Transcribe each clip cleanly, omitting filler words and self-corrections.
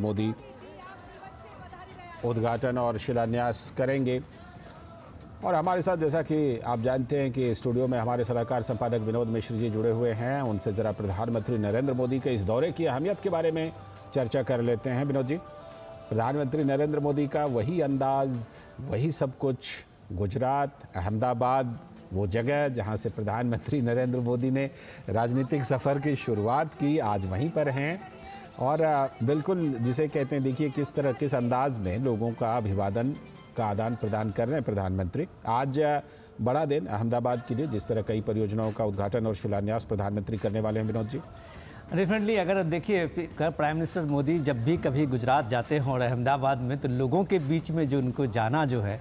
मोदी उद्घाटन और शिलान्यास करेंगे। और हमारे साथ, जैसा कि आप जानते हैं कि स्टूडियो में हमारे सलाहकार संपादक विनोद मिश्र जी जुड़े हुए हैं, उनसे ज़रा प्रधानमंत्री नरेंद्र मोदी के इस दौरे की अहमियत के बारे में चर्चा कर लेते हैं। विनोद जी, प्रधानमंत्री नरेंद्र मोदी का वही अंदाज, वही सब कुछ, गुजरात, अहमदाबाद, वो जगह जहां से प्रधानमंत्री नरेंद्र मोदी ने राजनीतिक सफ़र की शुरुआत की, आज वहीं पर हैं। और बिल्कुल जिसे कहते हैं, देखिए किस तरह, किस अंदाज में लोगों का अभिवादन का आदान प्रदान कर रहे हैं प्रधानमंत्री। आज बड़ा दिन अहमदाबाद के लिए, जिस तरह कई परियोजनाओं का उद्घाटन और शिलान्यास प्रधानमंत्री करने वाले हैं। विनोद जी, डेफिनेटली अगर देखिए प्राइम मिनिस्टर मोदी जब भी कभी गुजरात जाते हों और अहमदाबाद में, तो लोगों के बीच में जो उनको जाना जो है,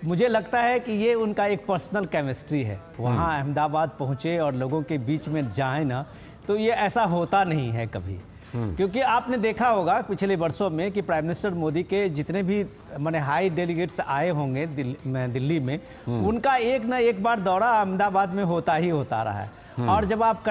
मुझे लगता है कि ये उनका एक पर्सनल केमिस्ट्री है। वहाँ अहमदाबाद पहुँचे और लोगों के बीच में जाए ना, तो ये ऐसा होता नहीं है कभी। क्योंकि आपने देखा होगा पिछले वर्षों में कि प्राइम मिनिस्टर मोदी के जितने भी माने हाई डेलीगेट्स आए होंगे दिल्ली में, उनका एक ना एक बार दौरा अहमदाबाद में होता ही होता रहा है। और जब आप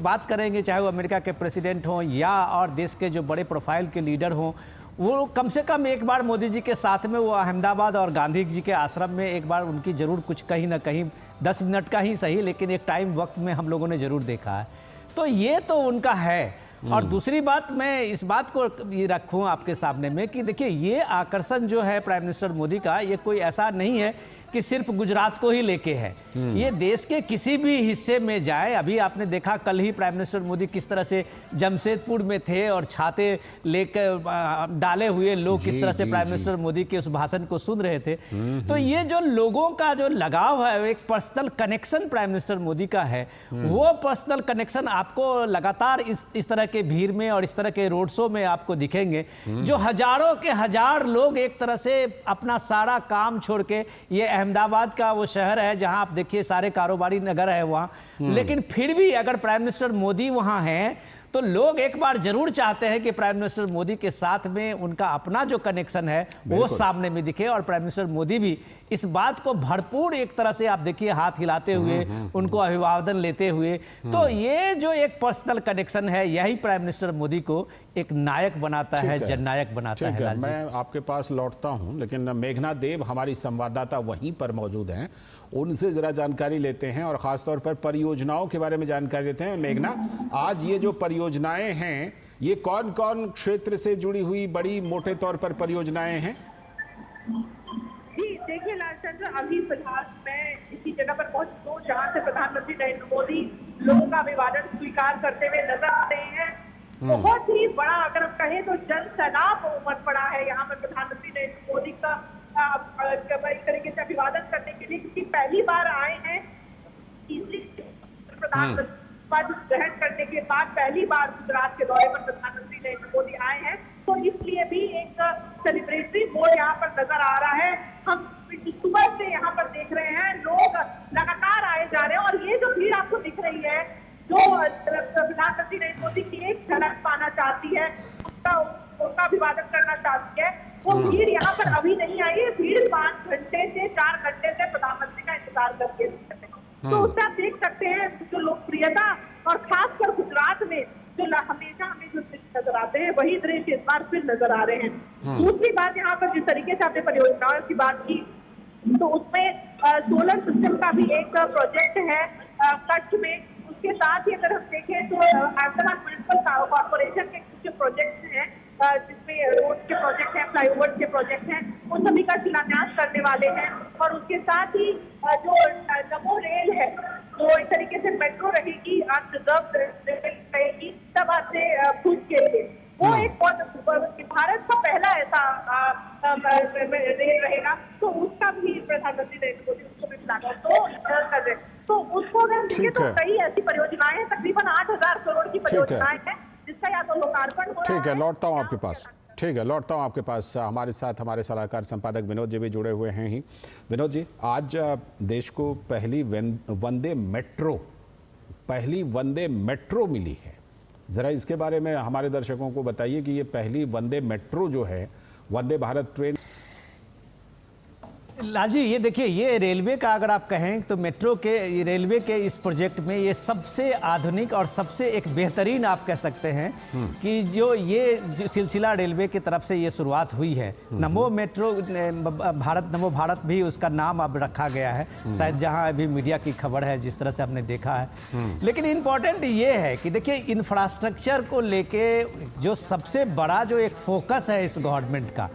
बात करेंगे, चाहे वो अमेरिका के प्रेसिडेंट हों या और देश के जो बड़े प्रोफाइल के लीडर हों, वो कम से कम एक बार मोदी जी के साथ में वो अहमदाबाद और गांधी जी के आश्रम में एक बार उनकी ज़रूर कुछ कहीं ना कहीं 10 मिनट का ही सही, लेकिन एक टाइम वक्त में हम लोगों ने ज़रूर देखा है। तो ये तो उनका है। और दूसरी बात, मैं इस बात को ये रखूं आपके सामने में कि देखिए ये आकर्षण जो है प्राइम मिनिस्टर मोदी का, ये कोई ऐसा नहीं है कि सिर्फ गुजरात को ही लेके है। ये देश के किसी भी हिस्से में जाए, अभी आपने देखा कल ही प्राइम मिनिस्टर मोदी किस तरह से जमशेदपुर में थे और छाते लेकर डाले हुए लोग किस तरह से प्राइम मिनिस्टर मोदी के उस भाषण को सुन रहे थे। तो ये जो लोगों का जो लगाव है, एक personal connection prime minister Modi का है, वो पर्सनल कनेक्शन आपको लगातार इस तरह के भीड़ में और इस तरह के रोड शो में आपको दिखेंगे, जो हजारों के हजार लोग एक तरह से अपना सारा काम छोड़ के, ये अहमदाबाद का वो शहर है जहां आप देखिए सारे कारोबारी नगर है वहां, लेकिन फिर भी अगर प्राइम मिनिस्टर मोदी वहां हैं तो लोग एक बार जरूर चाहते हैं कि प्राइम मिनिस्टर मोदी के साथ में उनका अपना जो कनेक्शन है वो सामने में दिखे। और प्राइम मिनिस्टर मोदी भी इस बात को भरपूर एक तरह से आप देखिए हाथ हिलाते हुए उनको अभिवादन लेते हुए, तो ये जो एक पर्सनल कनेक्शन है, यही प्राइम मिनिस्टर मोदी को एक नायक बनाता है, जननायक बनाता है। मैं आपके पास लौटता हूं, लेकिन मेघना देव हमारी संवाददाता वहीं पर मौजूद हैं, उनसे जरा जानकारी लेते हैं और खासतौर पर परियोजनाओं के बारे में जानकारी लेते हैं। मेघना, आज ये जो परियोजनाएं हैं, ये कौन कौन क्षेत्र से जुड़ी हुई बड़ी मोटे तौर पर परियोजनाएं हैं? जी देखिए लालचंद्र, अभी फिलहाल मैं इसी जगह पर पहुंची हूँ जहाँ से प्रधानमंत्री नरेंद्र मोदी लोगों का अभिवादन स्वीकार करते हुए नजर आ रहे हैं। बहुत ही बड़ा, अगर हम कहें तो जन सैलाब उमड़ पड़ा है यहाँ पर प्रधानमंत्री नरेंद्र मोदी का एक तरीके से अभिवादन करने के लिए, क्योंकि पहली बार आए हैं प्रधानमंत्री पद ग्रहण करने के बाद पहली बार गुजरात के दौरे पर प्रधानमंत्री नरेंद्र मोदी आए हैं, तो इसलिए भी एक सेलिब्रेटरी मोड यहाँ पर नजर आ रहा है। हम सुबह से यहाँ पर देख रहे हैं, लोग लगातार आए जा रहे हैं और ये जो भीड़ आपको दिख रही है, जो प्रधानमंत्री नरेंद्र मोदी की एक झलक पाना चाहती है, उनका अभिवादन करना चाहती है, वो भीड़ यहाँ पर अभी नहीं आई है। भीड़ 5 घंटे से 4 घंटे से प्रधानमंत्री का इंतजार करके, तो उससे आप देख सकते हैं जो लोकप्रियता और खासकर गुजरात में जो हमेशा हमें जो दृश्य नजर आते हैं, वही दृश्य इस बार फिर नजर आ रहे हैं। दूसरी बात, यहाँ पर जिस तरीके से आपने परियोजनाओं की बात की, तो उसमें सोलर सिस्टम का भी एक प्रोजेक्ट है कच्छ में। उसके साथ ही अगर हम देखें तो अहमदाबाद म्युनिसिपल कॉर्पोरेशन के कुछ प्रोजेक्ट हैं, जिसमें रोड के प्रोजेक्ट हैं, फ्लाईओवर के प्रोजेक्ट हैं, उन सभी का शिलान्यास करने वाले हैं। और उसके साथ ही जो नमो रेल है, वो एक तरीके से मेट्रो रहेगी, अनरिजर्व रेल रहेगी तब से भुज के लिए, वो एक भारत का पहला ऐसा रेल रहेगा, तो उसका भी प्रधानमंत्री नरेंद्र मोदी उसको भी शिलान्यास कर रहे हैं। तो उसको अगर देखें तो कई ऐसी परियोजनाएं हैं, तकरीबन 8,000 करोड़ की परियोजनाएं हैं, जिसका या तो लोकार्पण हो रहा है। ठीक है, लौटता हूँ आपके पास। ठीक है, लौटता हूँ आपके पास। हमारे साथ हमारे सलाहकार संपादक विनोद जी भी जुड़े हुए हैं ही। विनोद जी, आज देश को पहली वंदे मेट्रो मिली है, ज़रा इसके बारे में हमारे दर्शकों को बताइए कि ये पहली वंदे मेट्रो जो है, वंदे भारत ट्रेन लालजी, ये देखिए, ये रेलवे का अगर आप कहें तो मेट्रो के रेलवे के इस प्रोजेक्ट में ये सबसे आधुनिक और सबसे एक बेहतरीन आप कह सकते हैं कि जो ये सिलसिला रेलवे की तरफ से ये शुरुआत हुई है। नमो मेट्रो भारत, नमो भारत भी उसका नाम अब रखा गया है, शायद जहां अभी मीडिया की खबर है, जिस तरह से हमने देखा है। लेकिन इम्पॉर्टेंट ये है कि देखिए, इंफ्रास्ट्रक्चर को लेके जो सबसे बड़ा जो एक फोकस है इस गवर्नमेंट का,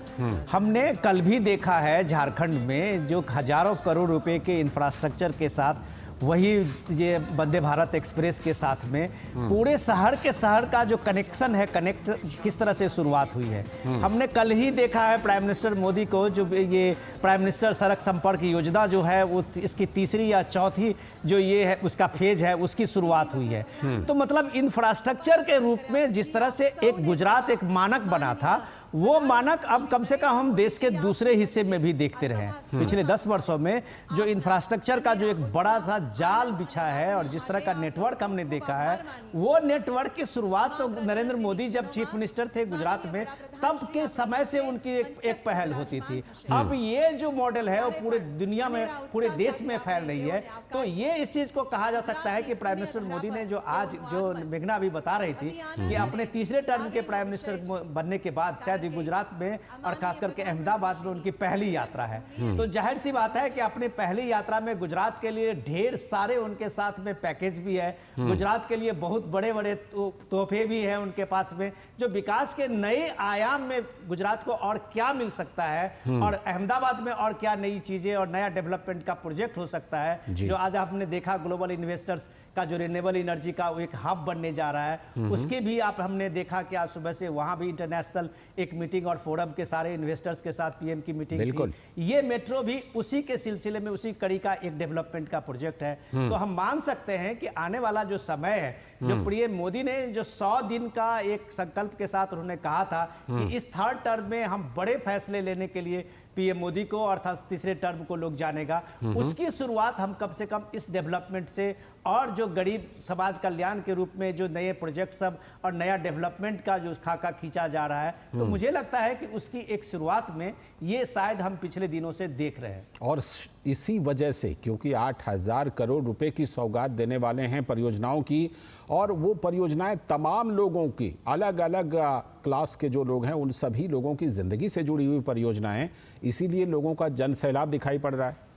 हमने कल भी देखा है झारखंड में जो हजारों करोड़ रुपए के इंफ्रास्ट्रक्चर के साथ, वही ये वंदे भारत एक्सप्रेस के साथ में पूरे शहर के शहर का जो कनेक्शन है, कनेक्ट किस तरह से शुरुआत हुई है। हमने कल ही देखा है प्राइम मिनिस्टर मोदी को, जो ये प्राइम मिनिस्टर सड़क संपर्क योजना जो है वो इसकी तीसरी या चौथी जो ये है उसका फेज है, उसकी शुरुआत हुई है। तो मतलब इंफ्रास्ट्रक्चर के रूप में जिस तरह से एक गुजरात एक मानक बना था, वो मानक अब कम से कम हम देश के दूसरे हिस्से में भी देखते रहे। पिछले 10 वर्षों में जो इंफ्रास्ट्रक्चर का जो एक बड़ा सा जाल बिछा है और जिस तरह का नेटवर्क हमने देखा है, वो नेटवर्क की शुरुआत तो नरेंद्र मोदी जब चीफ मिनिस्टर थे गुजरात में, तब के समय से उनकी एक पहल होती थी। अब ये जो मॉडल है वो पूरे दुनिया में, पूरे देश में फैल रही है। तो ये इस चीज को कहा जा सकता है कि प्राइम मिनिस्टर मोदी ने जो आज जो मेघना अभी बता रही थी कि अपने तीसरे टर्म के प्राइम मिनिस्टर बनने के बाद शायद गुजरात में और खास करके अहमदाबाद में उनकी पहली यात्रा है। तो जाहिर सी बात है कि अपनी पहली यात्रा में गुजरात के लिए ढेर सारे उनके साथ में पैकेज भी है, गुजरात के लिए बहुत बड़े बड़े तोहफे भी हैं उनके पास में, जो विकास के नए आयाम में गुजरात को और क्या मिल सकता है और अहमदाबाद में और क्या नई चीजें और नया डेवलपमेंट का प्रोजेक्ट हो सकता है। जो आज आपने देखा ग्लोबल इन्वेस्टर्स का जो रिन्यूएबल एनर्जी का एक हब बनने जा रहा है, उसके भी आप हमने देखा कि आज सुबह से वहां भी इंटरनेशनल एक मीटिंग और फोरम के सारे इन्वेस्टर्स के साथ पीएम की मीटिंग थी। ये मेट्रो भी उसी के सिलसिले में, उसी कड़ी का एक डेवलपमेंट का प्रोजेक्ट है। तो हम मान सकते हैं कि आने वाला जो समय है, जो पीएम मोदी ने जो 100 दिन का एक संकल्प के साथ उन्होंने कहा था कि इस थर्ड टर्म में हम बड़े फैसले लेने के लिए पीएम मोदी को अर्थात तीसरे टर्म को लोग जानेगा, उसकी शुरुआत हम कम से कम इस डेवलपमेंट से और जो गरीब समाज कल्याण के रूप में जो नए प्रोजेक्ट सब और नया डेवलपमेंट का जो खाका खींचा जा रहा है, तो मुझे लगता है कि उसकी एक शुरुआत में ये शायद हम पिछले दिनों से देख रहे हैं। और इसी वजह से, क्योंकि 8,000 करोड़ रुपए की सौगात देने वाले हैं परियोजनाओं की, और वो परियोजनाएं तमाम लोगों की, अलग अलग क्लास के जो लोग हैं उन सभी लोगों की जिंदगी से जुड़ी हुई परियोजनाएं, इसीलिए लोगों का जन सैलाब दिखाई पड़ रहा है।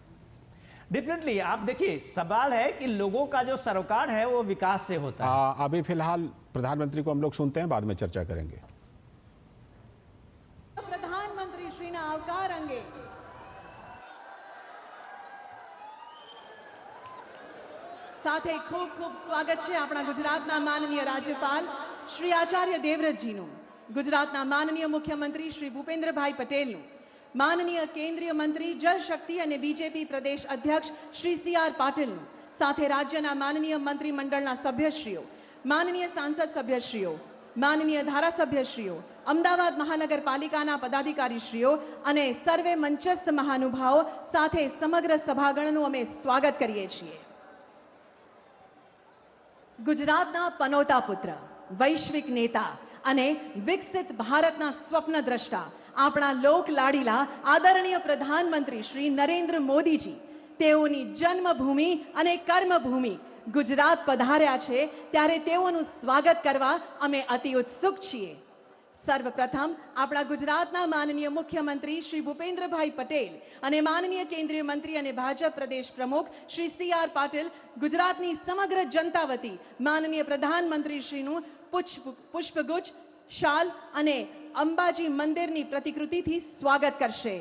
डेफिनेटली आप देखिए, सवाल है कि लोगों का जो सरोकार है वो विकास से होता है। अभी फिलहाल प्रधानमंत्री को हम लोग सुनते हैं, बाद में चर्चा करेंगे। प्रधानमंत्री श्री ना आवकार अंगे સાથે ખૂબ ખૂબ સ્વાગત છે આપણા ગુજરાતના માનનીય રાજ્યપાલ શ્રી આચાર્ય દેવવ્રતજીનું, ગુજરાતના માનનીય મુખ્યમંત્રી શ્રી ભૂપેન્દ્રભાઈ પટેલનું, માનનીય કેન્દ્રીય મંત્રી જળ શક્તિ અને બીજેપી પ્રદેશ અધ્યક્ષ શ્રી CR પાટીલનું, સાથે રાજ્યના માનનીય મંત્રીમંડળના સભ્યશ્રીઓ, માનનીય સાંસદ સભ્યશ્રીઓ, માનનીય ધારાસભ્યશ્રીઓ, અમદાવાદ મહાનગરપાલિકાના પદાધિકારીશ્રીઓ અને સર્વે મંચસ્થ મહાનુભાવો સાથે સમગ્ર સભાગણનું અમે સ્વાગત કરીએ છીએ। ગુજરાતના પનોતા પુત્ર, વૈશ્વિક નેતા અને વિકસિત ભારતના સ્વપ્નદ્રષ્ટા આપણા લોક લાડીલા આદરણીય પ્રધાનમંત્રી શ્રી નરેન્દ્ર મોદીજી, તેઓની જન્મભૂમિ અને કર્મભૂમિ ગુજરાત પધાર્યા છે, ત્યારે તેઓનું સ્વાગત કરવા અમે અતિ ઉત્સુક છીએ। સર્વપ્રથમ આપણા ગુજરાતના માનનીય મુખ્યમંત્રી શ્રી ભૂપેન્દ્રભાઈ પટેલ અને માનનીય કેન્દ્રીય મંત્રી અને ભાજપ પ્રદેશ પ્રમુખ શ્રી CR પાટીલ ગુજરાતની સમગ્ર જનતા વતી માનનીય પ્રધાનમંત્રીશ્રીનું પુષ્પગુચ્છ, શાલ અને અંબાજી મંદિરની પ્રતિકૃતિથી સ્વાગત કરશે।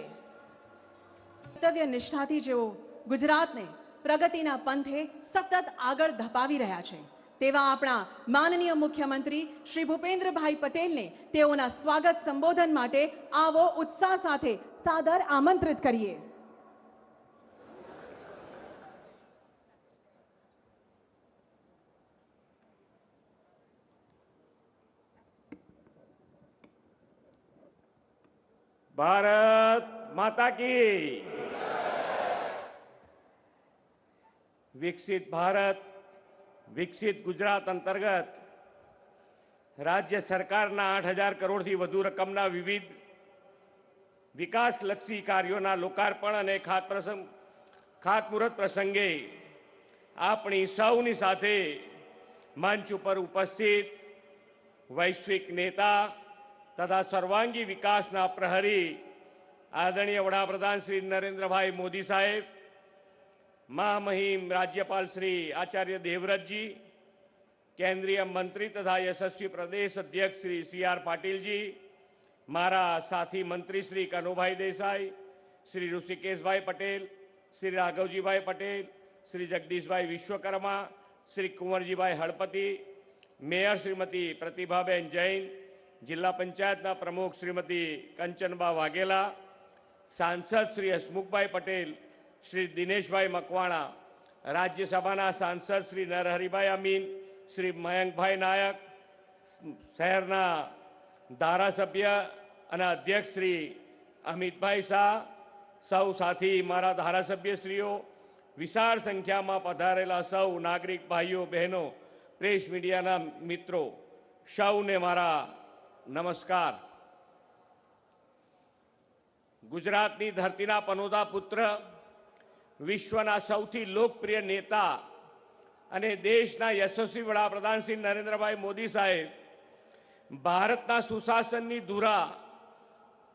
કર્તવ્ય નિષ્ઠાથી જેઓ ગુજરાતને પ્રગતિના પંથે સતત આગળ ધપાવી રહ્યા છે, તેવા આપણા માનનીય મુખ્યમંત્રી શ્રી ભૂપેન્દ્રભાઈ પટેલને તેઓના સ્વાગત સંબોધન માટે આવો ઉત્સાહ સાથે સાદર આમંત્રિત કરીએ। भारत माता की। विकसित भारत विकसित गुजरात अंतर्गत राज्य सरकारना 8,000 करोड़થી વધુ રકમના વિવિધ વિકાસલક્ષી કાર્યોના લોકાર્પણ અને ખાતમુહૂર્ત પ્રસંગે આપણી સૌની સાથે મંચ ઉપર ઉપસ્થિત વૈશ્વિક નેતા તથા સર્વાંગી વિકાસના પ્રહરી આદરણીય વડાપ્રધાન શ્રી નરેન્દ્રભાઈ મોદી સાહેબ, મહામહિમ રાજ્યપાલ શ્રી આચાર્ય દેવવ્રતજી, કેન્દ્રીય મંત્રી તથા યશસ્વી પ્રદેશ અધ્યક્ષ શ્રી CR પાટીલજી, મારા સાથી મંત્રી શ્રી કનુભાઈ દેસાઈ, શ્રી ઋષિકેશભાઈ પટેલ, શ્રી રાઘવજીભાઈ પટેલ, શ્રી જગદીશભાઈ વિશ્વકર્મા, શ્રી કુંવરજીભાઈ હળપતિ, મેયર શ્રીમતી પ્રતિભાબેન જૈન, જિલ્લા પંચાયતના પ્રમુખ શ્રીમતી કંચનબા વાઘેલા, સાંસદ શ્રી હસમુખભાઈ પટેલ, શ્રી દિનેશભાઈ મકવાણા, રાજ્યસભાના સાંસદ શ્રી નરહરિભાઈ અમીન, શ્રી મયંકભાઈ નાયક, શહેરના ધારાસભ્ય અને અધ્યક્ષ શ્રી અમિતભાઈ શાહ, સૌ સાથી મારા ધારાસભ્યશ્રીઓ, વિશાળ સંખ્યામાં પધારેલા સૌ નાગરિક ભાઈઓ બહેનો, પ્રેસ મીડિયાના મિત્રો, સૌને મારા નમસ્કાર. ગુજરાતની ધરતીના પનોતા પુત્ર, વિશ્વના સૌથી લોકપ્રિય નેતા અને દેશના યશસ્વી વડાપ્રધાન શ્રી નરેન્દ્રભાઈ મોદી સાહેબ ભારતના સુશાસનની ધુરા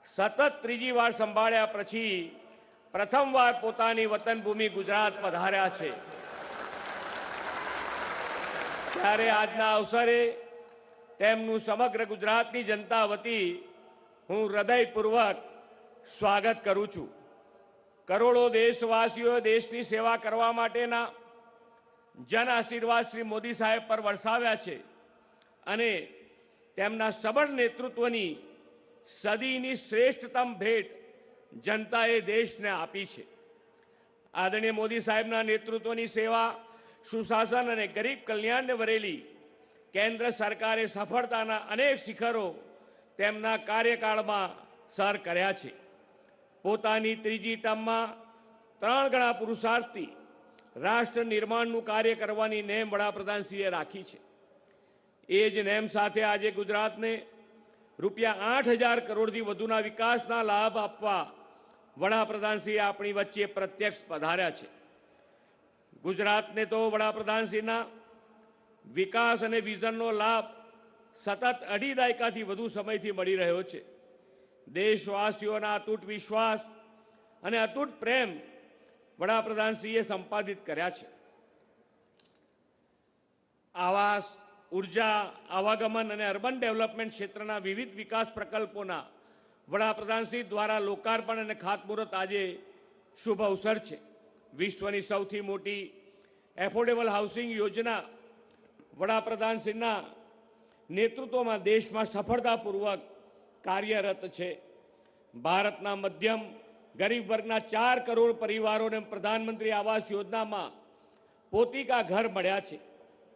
સતત ત્રીજી વાર સંભાળ્યા પછી પ્રથમવાર પોતાની વતન ભૂમિ ગુજરાત પધાર્યા છે. ત્યારે આજના અવસરે તેમનું સમગ્ર ગુજરાતની જનતા વતી હું હૃદયપૂર્વક સ્વાગત કરું છું. કરોડો દેશવાસીઓ દેશની સેવા કરવા માટેના જન આશીર્વાદ શ્રી મોદી સાહેબ પર વરસાવ્યા છે અને તેમના સબળ નેતૃત્વની સદીની શ્રેષ્ઠતમ ભેટ જનતાએ દેશને આપી છે. આદરણીય મોદી સાહેબના નેતૃત્વની સેવા, સુશાસન અને ગરીબ કલ્યાણને વરેલી કેન્દ્ર સરકારે સફળતાના અનેક શિખરો તેમના કાર્યકાળમાં સર કર્યા છે. પોતાની ત્રીજી ટર્મમાં 3 ગણા પુરુષાર્થથી રાષ્ટ્ર નિર્માણનું કાર્ય કરવાની નેમ વડાપ્રધાનશ્રીએ રાખી છે. એ જ નેમ સાથે આજે ગુજરાતને રૂપિયા 8,000 કરોડથી વધુના વિકાસના લાભ આપવા વડાપ્રધાનશ્રીએ આપણી વચ્ચે પ્રત્યક્ષ પધાર્યા છે. ગુજરાતને તો વડાપ્રધાનશ્રીના વિકાસ અને વિઝનનો લાભ સતત 2.5 દાયકાથી વધુ સમયથી મળી રહ્યો છે. દેશવાસીઓના અતૂટ વિશ્વાસ અને અતૂટ પ્રેમ વડાપ્રધાનશ્રીએ સંપાદિત કર્યા છે. આવાસ, ઉર્જા, આવાગમન અને અર્બન ડેવલપમેન્ટ ક્ષેત્રના વિવિધ વિકાસ પ્રકલ્પોના વડાપ્રધાનશ્રી દ્વારા લોકાર્પણ અને ખાતમુહૂર્ત આજે શુભ અવસર છે. વિશ્વની સૌથી મોટી એફોર્ડેબલ હાઉસિંગ યોજના વડાપ્રધાનશ્રીના નેતૃત્વમાં દેશમાં સફળતાપૂર્વક કાર્યરત છે. ભારતના મધ્યમ ગરીબ વર્ગના 4 કરોડ પરિવારોને પ્રધાનમંત્રી આવાસ યોજનામાં પોતિકા ઘર મળ્યા છે.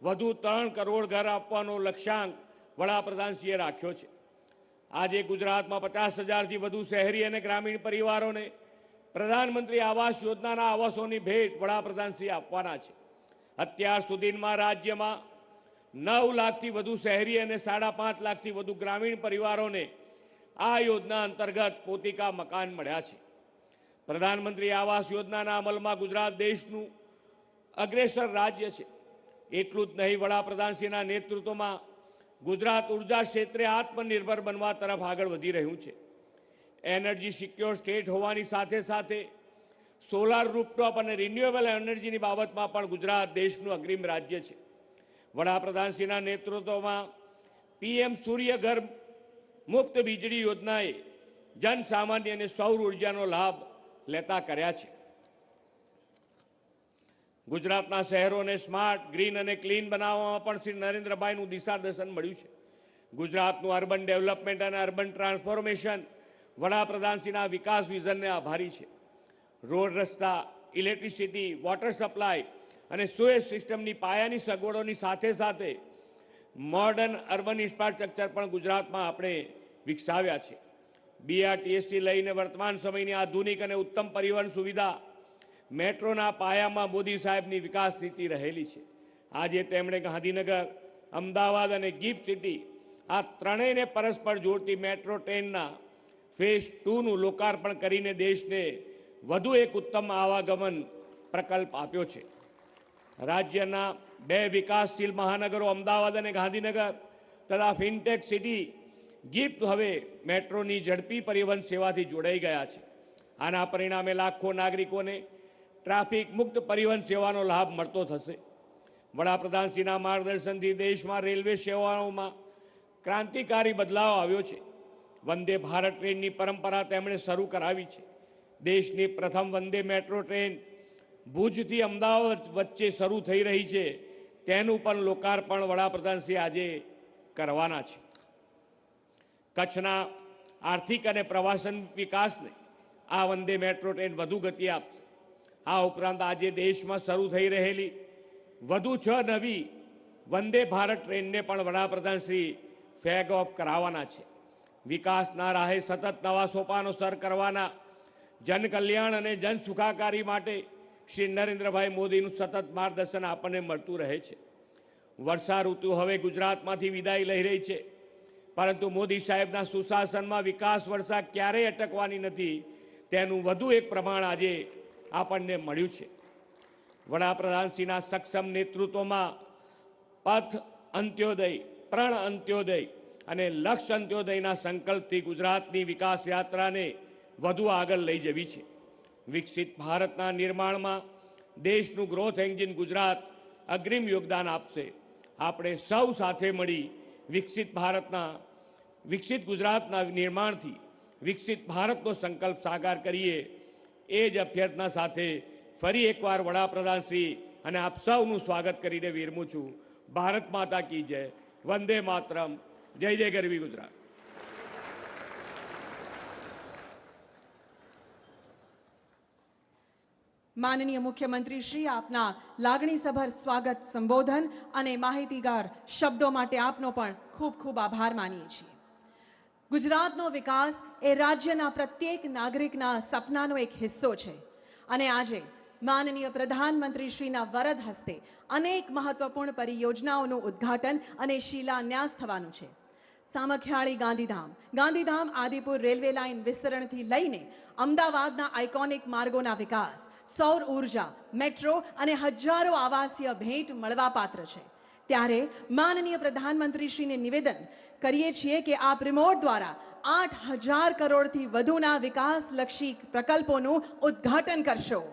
વધુ 3 કરોડ ઘર આપવાનો લક્ષ્યાંક વડાપ્રધાનશ્રીએ રાખ્યો છે. આજે ગુજરાતમાં 50,000થી વધુ શહેરી અને ગ્રામીણ પરિવારોને પ્રધાનમંત્રી આવાસ યોજનાના આવાસોની ભેટ વડાપ્રધાનશ્રી આપવાના છે. અત્યાર સુધીમાં રાજ્યમાં 9 લાખથી વધુ શહેરી અને 5.5 લાખથી વધુ ગ્રામીણ પરિવારોને આ યોજના અંતર્ગત પોતિકા મકાન મળ્યા છે. પ્રધાનમંત્રી આવાસ યોજનાના અમલમાં ગુજરાત દેશનું અગ્રેસર રાજ્ય છે. એટલું જ નહીં, વડાપ્રધાનશ્રીના નેતૃત્વમાં ગુજરાત ઉર્જા ક્ષેત્રે આત્મનિર્ભર બનવા તરફ આગળ વધી રહ્યું છે. એનર્જી સિક્યોર સ્ટેટ હોવાની સાથે સાથે સોલાર રૂફટોપ અને રિન્યુએબલ એનર્જીની બાબતમાં પણ ગુજરાત દેશનું અગ્રીમ રાજ્ય છે. વડાપ્રધાનશ્રીના નેતૃત્વમાં PM સૂર્ય ઘર મુફ્ત વીજળી યોજનાએ જન સામાન્ય અને સૌર ઉર્જાનો લાભ લેતા કર્યા છે. ગુજરાતના શહેરોને સ્માર્ટ, ગ્રીન અને ક્લીન બનાવવામાં પણ શ્રી નરેન્દ્રભાઈનું દિશાદર્શન મળ્યું છે. ગુજરાતનું અર્બન ડેવલપમેન્ટ અને અર્બન ટ્રાન્સફોર્મેશન વડાપ્રધાનશ્રીના વિકાસ વિઝનને આભારી છે. રોડ, રસ્તા, ઇલેક્ટ્રિસિટી, વોટર સપ્લાય અને સુએજ સિસ્ટમની પાયાની સગવડોની સાથે સાથે મોડર્ન અર્બન ઇન્ફ્રાસ્ટ્રક્ચર પણ ગુજરાતમાં આપણે વિકસાવ્યા છે. BRTSથી લઈને વર્તમાન સમયની આધુનિક અને ઉત્તમ પરિવહન સુવિધા મેટ્રોના પાયામાં મોદી સાહેબની વિકાસ નીતિ રહેલી છે. આજે તેમણે ગાંધીનગર, અમદાવાદ અને ગિફ્ટ સિટી આ ત્રણેયને પરસ્પર જોડતી મેટ્રો ટ્રેનના ફેઝ 2નું લોકાર્પણ કરીને દેશને વધુ એક ઉત્તમ આવાગમન પ્રકલ્પ આપ્યો છે. રાજ્યના 2 વિકાસશીલ મહાનગરો અમદાવાદ અને ગાંધીનગર તથા ફિનટેક સિટી ગિફ્ટ હવે મેટ્રોની ઝડપી પરિવહન સેવાથી જોડાઈ ગયા છે. આના પરિણામે લાખો નાગરિકોને ટ્રાફિક મુક્ત પરિવહન સેવાનો લાભ મળતો થશે. વડાપ્રધાનશ્રીના માર્ગદર્શનથી દેશમાં રેલવે સેવાઓમાં ક્રાંતિકારી બદલાવ આવ્યો છે. વંદે ભારત ટ્રેનની પરંપરા તેમણે શરૂ કરાવી છે. દેશની પ્રથમ વંદે મેટ્રો ટ્રેન ભુજથી અમદાવાદ વચ્ચે શરૂ થઈ રહી છે. તેનું પણ લોકાર્પણ વડાપ્રધાનશ્રી આજે કરવાના છે. કચ્છના આર્થિક અને પ્રવાસન વિકાસને આ વંદે મેટ્રો ટ્રેન વધુ ગતિ આપશે. આ ઉપરાંત આજે દેશમાં શરૂ થઈ રહેલી વધુ 6 નવી વંદે ભારત ટ્રેનને પણ વડાપ્રધાનશ્રી ફ્લેગ ઓફ કરાવવાના છે. વિકાસના રાહે સતત નવા સોપાનો સર કરવાના જનકલ્યાણ અને જન સુખાકારી માટે શ્રી નરેન્દ્રભાઈ મોદીનું સતત માર્ગદર્શન આપણને મળતું રહે છે. વર્ષા ઋતુ હવે ગુજરાતમાંથી વિદાય લઈ રહી છે, પરંતુ મોદી સાહેબના સુશાસનમાં વિકાસ વર્ષા ક્યારેય અટકવાની નથી, તેનું વધુ એક પ્રમાણ આજે આપણને મળ્યું છે. વડાપ્રધાનશ્રીના સક્ષમ નેતૃત્વમાં પથ અંત્યોદય, પ્રણ અંત્યોદય અને લક્ષ્ય અંત્યોદયના સંકલ્પથી ગુજરાતની વિકાસ યાત્રાને વધુ આગળ લઈ જવી છે. વિકસિત ભારતના નિર્માણમાં દેશનું ગ્રોથ એન્જિન ગુજરાત અગ્રીમ યોગદાન આપશે. આપણે સૌ સાથે મળી વિકસિત ગુજરાતના નિર્માણથી વિકસિત ભારતનો સંકલ્પ સાકાર કરીએ. એ જ અભ્યર્થના સાથે ફરી એકવાર વડાપ્રધાનશ્રી અને આપ સૌનું સ્વાગત કરીને વિરમું છું. ભારત માતા કી જય. વંદે માતરમ. જય જય ગરવી ગુજરાત. માનનીય મુખ્યમંત્રી શ્રી, આપના લાગણીસભર સ્વાગત, સંબોધન અને માહિતીગાર શબ્દો માટે આપનો પણ ખૂબ ખૂબ આભાર માનીએ છીએ. ગુજરાતનો વિકાસ એ રાજ્યના પ્રત્યેક નાગરિકના સપનાનો એક હિસ્સો છે અને આજે માનનીય પ્રધાનમંત્રી શ્રીના વરદ હસ્તે અનેક મહત્વપૂર્ણ પરિયોજનાઓનું ઉદ્ઘાટન અને શિલાન્યાસ થવાનું છે. સામખિયાળી ગાંધીધામ આદિપુર રેલવે લાઇન વિસ્તરણથી લઈને અમદાવાદના આઇકોનિક માર્ગોના વિકાસ, સૌર ઉર્જા, મેટ્રો અને હજારો આવાસીય ભેટ મળવાપાત્ર છે. ત્યારે માનનીય પ્રધાનમંત્રીશ્રીને નિવેદન કરીએ છીએ કે આપ રિમોટ દ્વારા 8,000 કરોડથી વધુના વિકાસલક્ષી પ્રકલ્પોનું ઉદ્ઘાટન કરશો.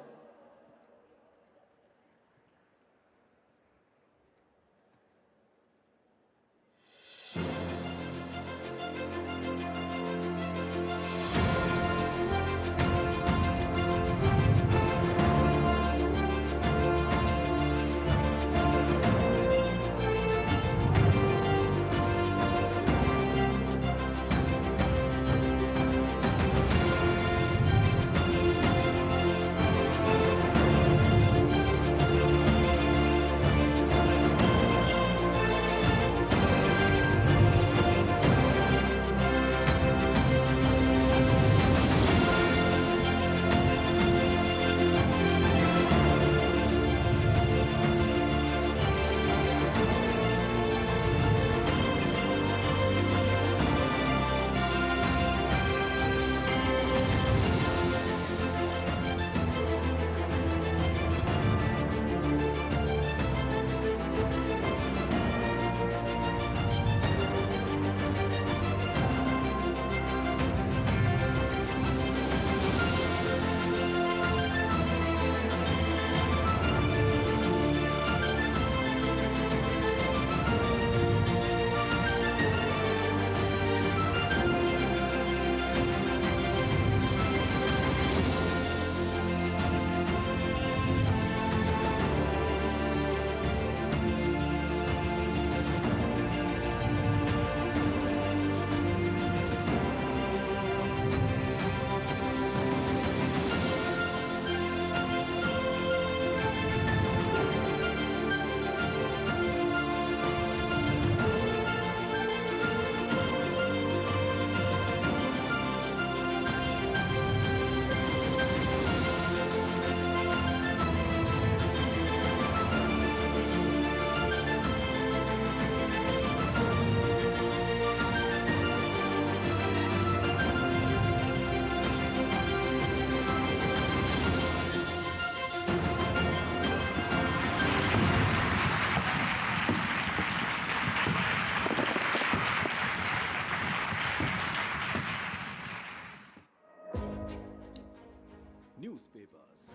newspapers,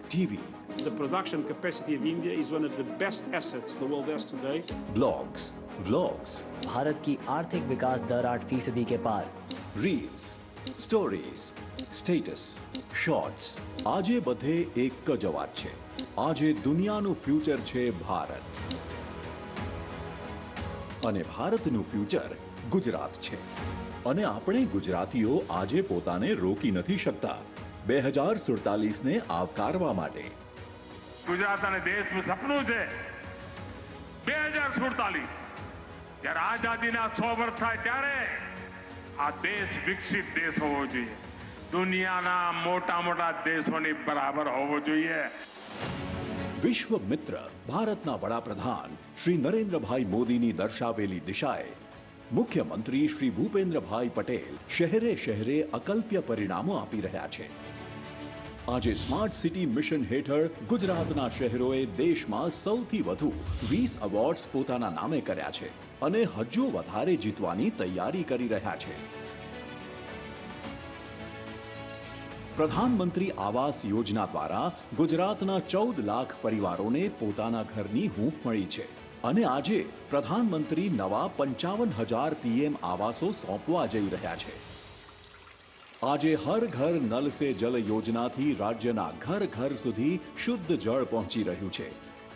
TV, The production capacity of India is one of the best assets the world has today. blogs, vlogs, Bharat की आर्थिक विकास दर 8% के पार। reels, stories, status, shorts. આજે બધે એક જ વાત છે. આજે દુનિયાનું ફ્યુચર છે ભારત. અને ભારતનું ફ્યુચર ગુજરાત છે. અને આપણે ગુજરાતીઓ આજે પોતાને રોકી નથી શકતા 2047 ને આવકારવા માટે. ગુજરાત અને દેશનું સપનું છે 2047 જ્યારે આઝાદીના 100 વર્ષ થાય ત્યારે આ દેશ વિકસિત દેશ હોવો જોઈએ, દુનિયાના મોટા મોટા દેશોની બરાબર હોવો જોઈએ. વિશ્વ મિત્ર ભારતના વડાપ્રધાન શ્રી નરેન્દ્રભાઈ મોદીની દર્શાવેલી દિશાએ મુખ્યમંત્રી શ્રી ભૂપેન્દ્રભાઈ પટેલ શહેરે શહેરે અકલ્પ્ય પરિણામો આપી રહ્યા છે. આજે સ્માર્ટ સિટી મિશન હેઠળ ગુજરાતના શહેરોએ દેશમાં સૌથી વધુ 20 એવોર્ડ્સ પોતાના નામે કર્યા છે અને હજુ વધારે જીતવાની તૈયારી કરી રહ્યા છે. પ્રધાનમંત્રી આવાસ યોજના દ્વારા ગુજરાતના 14 લાખ પરિવારોને પોતાના ઘરની હૂંફ મળી છે અને આજે પ્રધાનમંત્રી નવા 55,000 પીએમ આવાસો સોંપવા જઈ રહ્યા છે. આજે હર ઘર નલ સે જલ યોજનાથી રાજ્યના ઘર ઘર સુધી શુદ્ધ જળ પહોંચી રહ્યું છે.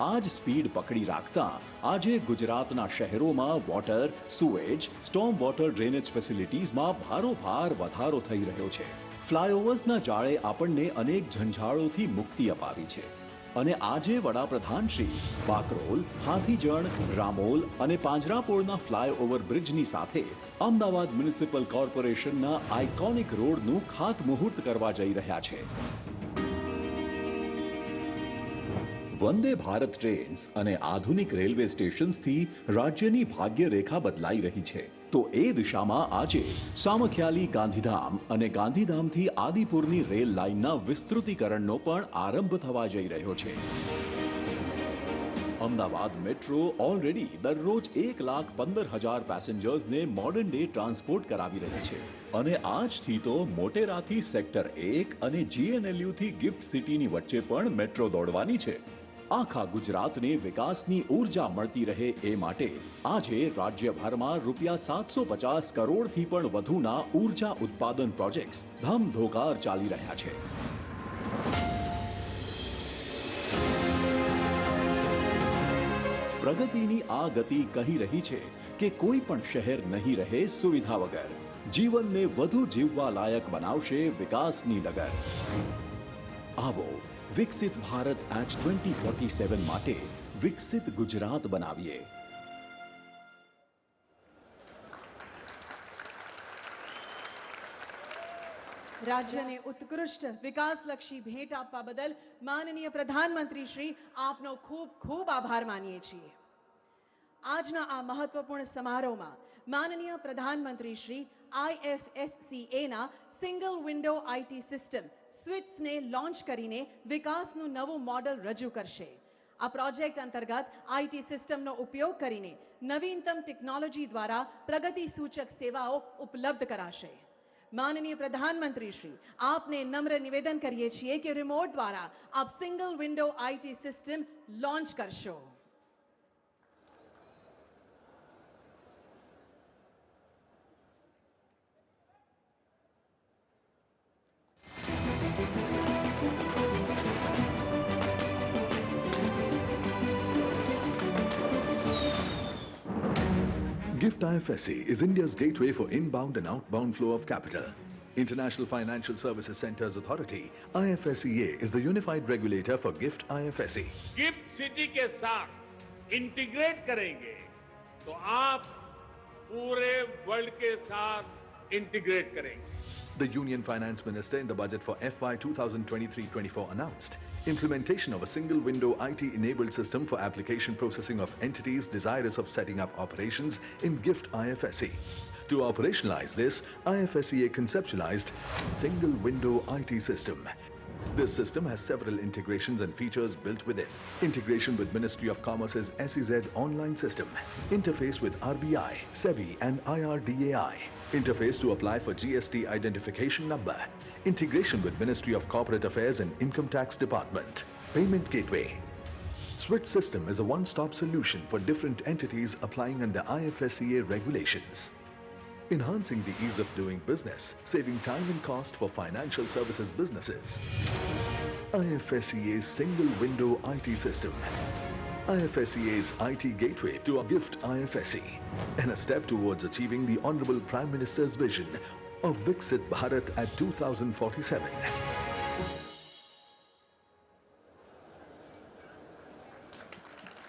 આ જ સ્પીડ પકડી રાખતા આજે ગુજરાતના શહેરોમાં water, sewage, storm water drainage ફેસિલિટીઝમાં ભારોભાર વધારો થઈ રહ્યો છે. ફ્લાયઓવર્સના જાળે આપણને અનેક ઝંઝાળોથી મુક્તિ અપાવી છે અને આજે વડાપ્રધાન શ્રી બાકરોલ, હાથીજણ, રામોલ અને પાંજરાપોળના ફ્લાયઓવર બ્રિજની સાથે અમદાવાદ મ્યુનિસિપલ કોર્પોરેશનના આઇકોનિક રોડનું ખાતમુહૂર્ત કરવા જઈ રહ્યા છે. વંદે ભારત ટ્રેન્સ અને આધુનિક રેલવે સ્ટેશન્સથી રાજ્યની ભાગ્યરેખા બદલાઈ રહી છે. તો એ દિશામાં આજે સામખિયાલી ગાંધીધામ અને ગાંધીધામથી આદિપુરની રેલ લાઇનના વિસ્તૃતીકરણનો પણ આરંભ થવા જઈ રહ્યો છે. અમદાવાદ મેટ્રો ઓલરેડી દરરોજ 1,15,000 પેસેન્જર્સને મોડર્ન ડે ટ્રાન્સપોર્ટ કરાવી રહી છે અને આજથી તો મોટેરાથી સેક્ટર 1 અને GNLUથી ગિફ્ટ સિટીની વચ્ચે પણ મેટ્રો દોડવાની છે. આખા ગુજરાતને વિકાસની ઉર્જા મળતી રહે એ માટે આજે રાજ્યભરમાં ₹750 કરોડથી પણ વધુના ઉર્જા ઉત્પાદન પ્રોજેક્ટ્સ ધમધોકાર ચાલી રહ્યા છે. પ્રગતિની આ ગતિ કહી રહી છે કે કોઈ પણ શહેર નહીં રહે સુવિધા વગર. જીવનને વધુ જીવવા લાયક બનાવશે વિકાસની ડગર. આવો વિકસિત ભારત એટ 2047 માટે વિકસિત ગુજરાત બનાવીએ. રાજ્યને ઉત્કૃષ્ટ વિકાસલક્ષી ભેટ આપવા બદલ માનનીય પ્રધાનમંત્રી શ્રી આપનો ખૂબ ખૂબ આભાર માનીએ છીએ. આજના આ મહત્વપૂર્ણ સમારોહમાં માનનીય પ્રધાનમંત્રી શ્રી IFSCA ના સિંગલ વિન્ડો IT સિસ્ટમ સ્વિટ્સને લોન્ચ કરીને વિકાસનું નવું મોડલ રજૂ કરશે. આ પ્રોજેક્ટ અંતર્ગત IT સિસ્ટમનો ઉપયોગ કરીને નવીનતમ ટેકનોલોજી દ્વારા પ્રગતિ સૂચક સેવાઓ ઉપલબ્ધ કરાશે. માનનીય પ્રધાનમંત્રી શ્રી આપને નમ્ર નિવેદન કરીએ છીએ કે રિમોટ દ્વારા આપ single window IT system launch કરશો. GIFT IFSC is India's gateway for inbound and outbound flow of capital. International Financial Services Centres Authority, IFSCA, is the unified regulator for GIFT IFSC. Gift city के साथ integrate करेंगे तो आप पूरे world के साथ integrate करेंगे. The Union Finance Minister in the budget for FY 2023-24 announced implementation of a single window IT-enabled system for application processing of entities desirous of setting up operations in GIFT IFSC. To operationalize this, IFSCA conceptualized single window IT system. This system has several integrations and features built within. Integration with Ministry of Commerce's SEZ online system. Interface with RBI, SEBI and IRDAI. Interface to apply for GST identification number. Integration with Ministry of Corporate Affairs and Income Tax Department. Payment gateway. Switch system is a one-stop solution for different entities applying under IFSCA regulations. Enhancing the ease of doing business, saving time and cost for financial services businesses. IFSCA's single window IT system. IFSCA's IT gateway to a gift IFSC, and a step towards achieving the Honorable Prime Minister's vision of Viksit Bharat at 2047.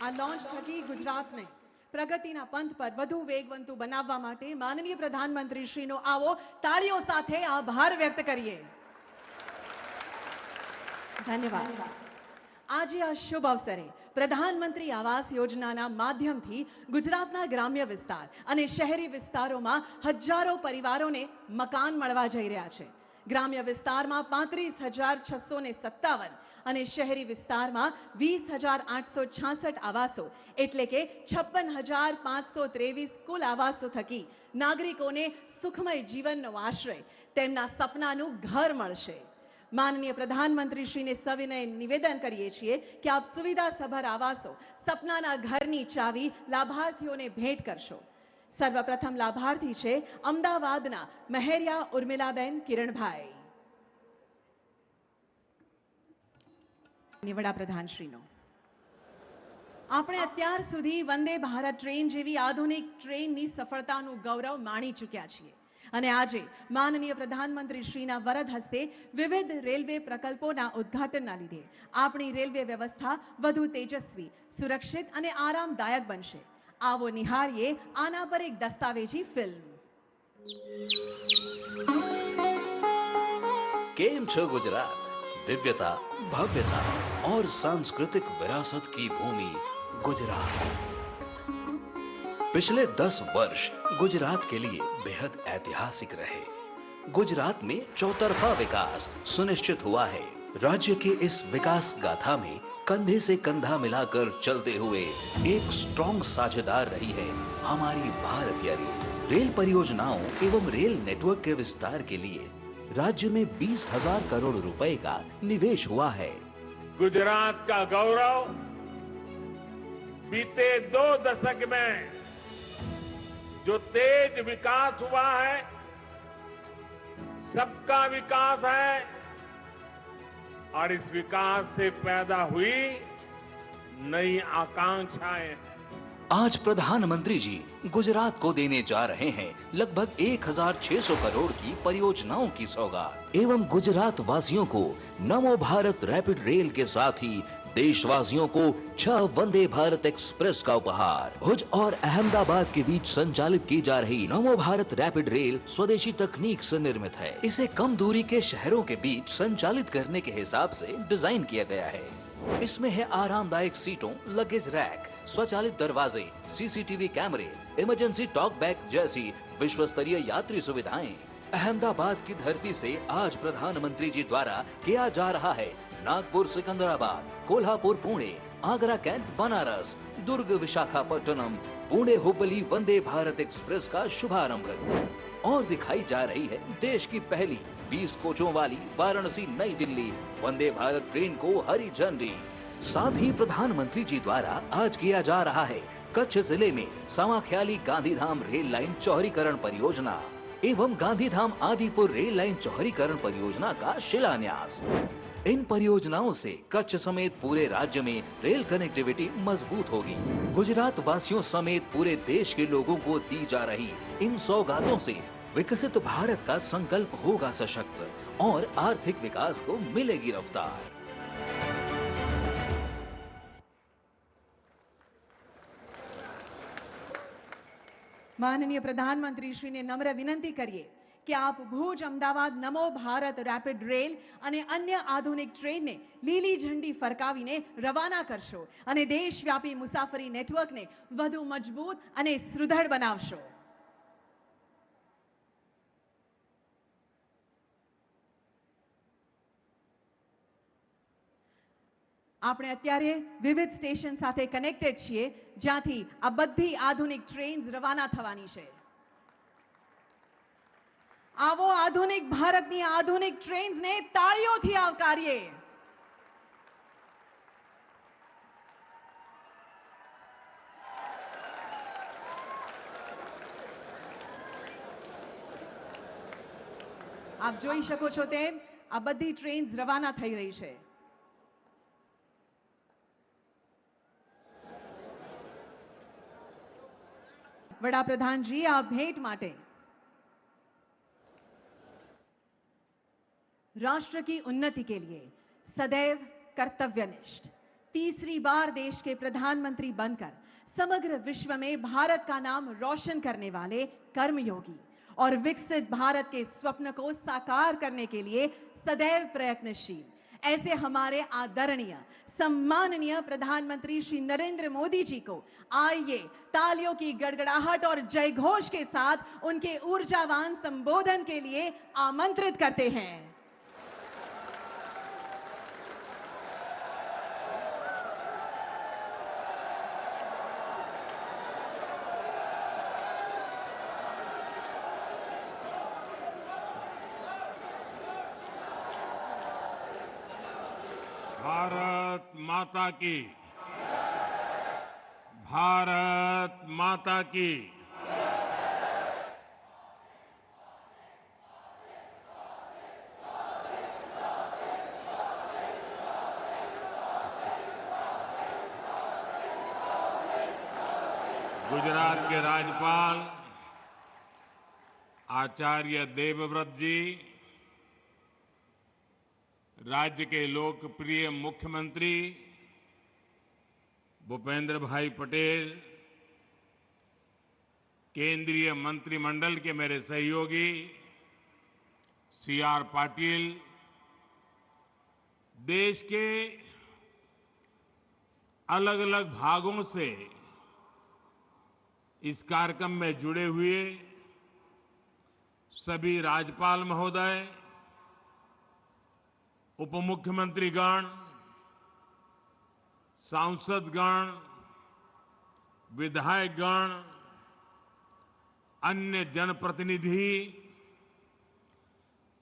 આ launch થકી ગુજરાતને પ્રગતિના પંથ પર વધુ વેગવંતુ બનાવવા માટે માનનીય પ્રધાનમંત્રી શ્રીનો આવો તાળીઓ સાથે આભાર વ્યક્ત કરીએ. ધન્યવાદ. આજે આ શુભ અવસરે પ્રધાનમંત્રી આવાસ યોજનાના માધ્યમથી ગુજરાતના ગ્રામ્ય વિસ્તાર અને શહેરી વિસ્તારોમાં હજારો પરિવારોને મકાન મળવા જઈ રહ્યા છે. ગ્રામ્ય વિસ્તારમાં 35,657 અને શહેરી વિસ્તારમાં 20,866 આવાસો એટલે કે 56,523 કુલ આવાસો થકી નાગરિકોને સુખમય જીવનનો આશ્રય, તેમના સપનાનું ઘર મળશે. માનનીય પ્રધાનમંત્રીશ્રીને સવિનય નિવેદન કરીએ છીએ કે આપ સુવિધાસભર આવાસો, સપનાના ઘરની ચાવી લાભાર્થીઓને ભેટ કરશો. સર્વપ્રથમ લાભાર્થી છે અમદાવાદના મહેરિયા ઉર્મિલાબેન કિરણભાઈ. વડાપ્રધાનશ્રીનો આપણે અત્યાર સુધી વંદે ભારત ટ્રેન જેવી આધુનિક ટ્રેનની સફળતાનું ગૌરવ માણી ચૂક્યા છીએ અને આજે માનનીય પ્રધાનમંત્રીશ્રીના વરદ હસ્તે વિવિધ રેલવે પ્રકલ્પોના ઉદ્ઘાટનના લીધે આપણી રેલવે વ્યવસ્થા વધુ તેજસ્વી, સુરક્ષિત અને આરામદાયક બનશે. आवो निहाळिए आना पर एक दस्तावेजी फिल्म. केम छो गुजरात, दिव्यता, भव्यता और सांस्कृतिक विरासत की भूमि गुजरात. पिछले 10 वर्ष गुजरात के लिए बेहद ऐतिहासिक रहे. गुजरात में चौतरफा विकास सुनिश्चित हुआ है. राज्य के इस विकास गाथा में कंधे से कंधा मिलाकर चलते हुए एक स्ट्रॉन्ग साझेदार रही है हमारी भारतीय रेल परियोजनाओं एवं रेल नेटवर्क के विस्तार के लिए राज्य में 20,000 करोड़ रुपए का निवेश हुआ है. गुजरात का गौरव बीते 2 दशक में जो तेज विकास हुआ है, सबका विकास है और इस विकास से पैदा हुई नई आकांक्षाएं. आज प्रधानमंत्री जी गुजरात को देने जा रहे हैं लगभग 1,600 करोड़ की परियोजनाओं की सौगात एवं गुजरात वासियों को नमो भारत रैपिड रेल के साथ ही देशवासियों को 6 वंदे भारत एक्सप्रेस का उपहार. भुज और अहमदाबाद के बीच संचालित की जा रही नमो भारत रैपिड रेल स्वदेशी तकनीक से निर्मित है. इसे कम दूरी के शहरों के बीच संचालित करने के हिसाब से डिजाइन किया गया है. इसमें है आरामदायक सीटों, लगेज रैक, स्वचालित दरवाजे, सीसीटीवी कैमरे, इमरजेंसी टॉक बैग जैसी विश्वस्तरीय यात्री सुविधाएं. अहमदाबाद की धरती से आज प्रधानमंत्री जी द्वारा किया जा रहा है नागपुर सिकंदराबाद, कोल्हापुर पुणे, आगरा कैंट बनारस, दुर्ग विशाखापट्टनम, पुणे हुबली वंदे भारत एक्सप्रेस का शुभारंभ. और दिखाई जा रही है देश की पहली 20 कोचों वाली वाराणसी नई दिल्ली वंदे भारत ट्रेन को हरी झंडी. साथ ही प्रधानमंत्री जी द्वारा आज किया जा रहा है कच्छ जिले में समाख्याली गांधीधाम रेल लाइन चौड़ीकरण परियोजना एवं गांधीधाम आदिपुर रेल लाइन चौड़ीकरण परियोजना का शिलान्यास. इन परियोजनाओं से कच्छ समेत पूरे राज्य में रेल कनेक्टिविटी मजबूत होगी. गुजरात वासियों समेत पूरे देश के लोगों को दी जा रही इन सौगातों से विकसित भारत का संकल्प होगा सशक्त और आर्थिक विकास को मिलेगी रफ्तार. माननीय प्रधानमंत्री श्री ने नम्र विनंती करिए कि आप भूज अमदावाद नमो भारत रैपिड रेल અને અન્ય આધુનિક ટ્રેનને લીલી ઝંડી ફરકાવીને રવાના કરશો અને દેશવ્યાપી મુસાફરી નેટવર્કને વધુ મજબૂત અને સુદૃઢ બનાવશો. આપણે અત્યારે વિવિધ સ્ટેશન સાથે કનેક્ટેડ છીએ જ્યાંથી આ બધી આધુનિક ટ્રેન્સ રવાના થવાની છે. આવો આધુનિક ભારતની આધુનિક ટ્રેન્સને તાળીઓથી આવકારીએ. આપ જોઈ શકો છો તેમ આ બધી ટ્રેન્સ રવાના થઈ રહી છે. વડાપ્રધાનજી આ ભેટ માટે राष्ट्र की उन्नति के लिए सदैव कर्तव्यनिष्ठ तीसरी बार देश के प्रधानमंत्री बनकर समग्र विश्व में भारत का नाम रोशन करने वाले कर्मयोगी और विकसित भारत के स्वप्न को साकार करने के लिए सदैव प्रयत्नशील ऐसे हमारे आदरणीय सम्माननीय प्रधानमंत्री श्री नरेंद्र मोदी जी को आइए तालियों की गड़गड़ाहट और जयघोष के साथ उनके ऊर्जावान संबोधन के लिए आमंत्रित करते हैं. भारत माता की, भारत माता की. गुजरात के राज्यपाल आचार्य देवव्रत जी, राज्य के लोकप्रिय मुख्यमंत्री भूपेंद्र भाई पटेल, केंद्रीय मंत्रिमंडल के मेरे सहयोगी CR पाटिल, देश के अलग अलग भागों से इस कार्यक्रम में जुड़े हुए सभी राज्यपाल महोदय, उप मुख्यमंत्रीगण, सांसदगण, विधायकगण, अन्य जनप्रतिनिधि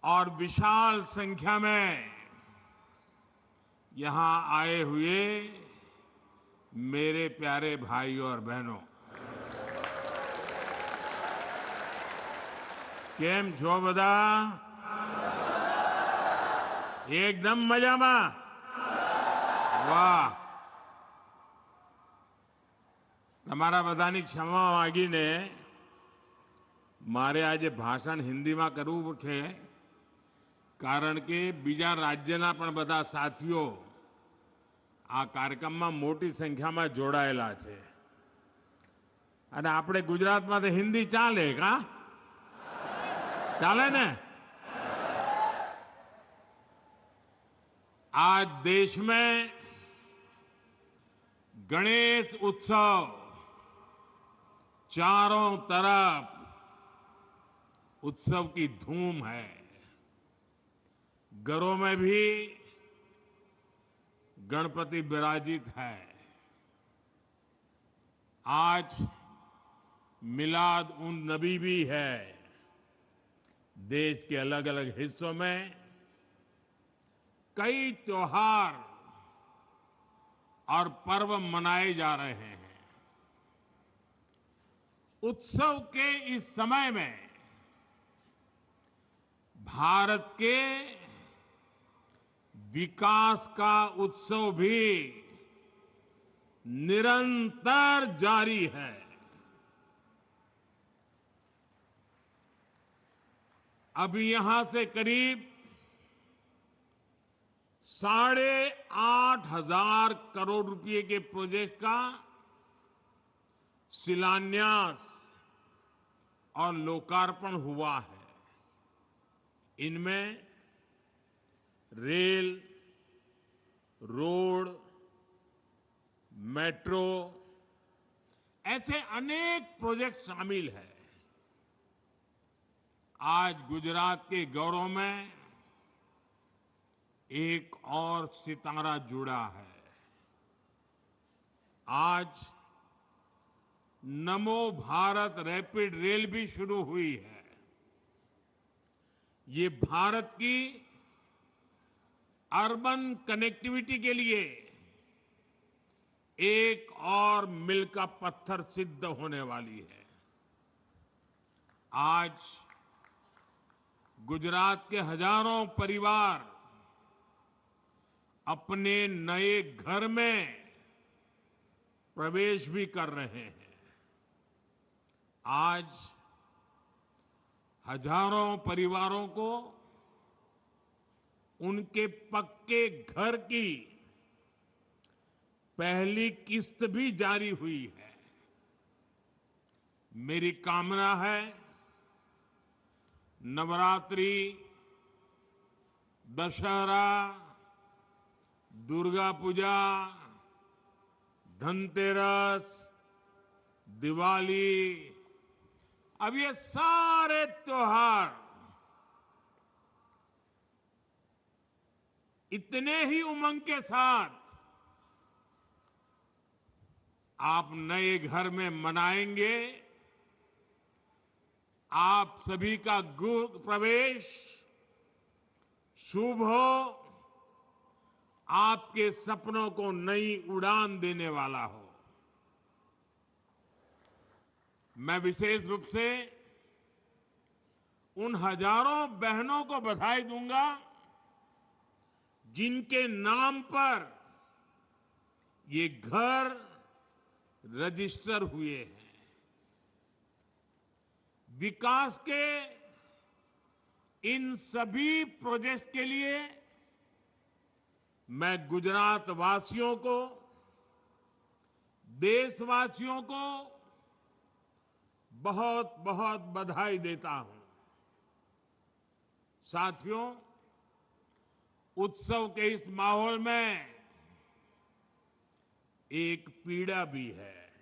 और विशाल संख्या में यहां आए हुए मेरे प्यारे भाइयों और बहनों, કેમ છો બધા? એકદમ મજામાં? વાહ! તમારા બધાની ક્ષમા માંગીને મારે આજે ભાષણ હિન્દીમાં કરવું છે, કારણ કે બીજા રાજ્યના પણ બધા સાથીઓ આ કાર્યક્રમમાં મોટી સંખ્યામાં જોડાયેલા છે અને આપણે ગુજરાતમાં તો હિન્દી ચાલે કા? ચાલે ને? आज देश में गणेश उत्सव चारों तरफ उत्सव की धूम है. घरों में भी गणपति विराजित है. आज मिलाद उन नबी भी है. देश के अलग अलग हिस्सों में कई त्योहार और पर्व मनाए जा रहे हैं. उत्सव के इस समय में भारत के विकास का उत्सव भी निरंतर जारी है. अभी यहां से करीब 8,500 करोड़ रुपए के प्रोजेक्ट का शिलान्यास और लोकार्पण हुआ है. इनमें रेल, रोड, मेट्रो ऐसे अनेक प्रोजेक्ट शामिल हैं. आज गुजरात के गौरव में एक और सितारा जुड़ा है. आज नमो भारत रैपिड रेल भी शुरू हुई है। ये भारत की अर्बन कनेक्टिविटी के लिए एक और मील का पत्थर सिद्ध होने वाली है। आज गुजरात के हजारों परिवार अपने नए घर में प्रवेश भी कर रहे हैं। आज हजारों परिवारों को उनके पक्के घर की पहली किस्त भी जारी हुई है। मेरी कामना है नवरात्रि, दशहरा, दुर्गा पूजा, धनतेरस, दिवाली, अब ये सारे त्योहार इतने ही उमंग के साथ आप नए घर में मनाएंगे। आप सभी का प्रवेश शुभ हो, आपके सपनों को नई उड़ान देने वाला हो। मैं विशेष रूप से उन हजारों बहनों को बधाई दूंगा जिनके नाम पर ये घर रजिस्टर हुए हैं। विकास के इन सभी प्रोजेक्ट्स के लिए मैं गुजरात वासियों को, देशवासियों को बहुत बहुत बधाई देता हूं। साथियों, उत्सव के इस माहौल में एक पीड़ा भी है।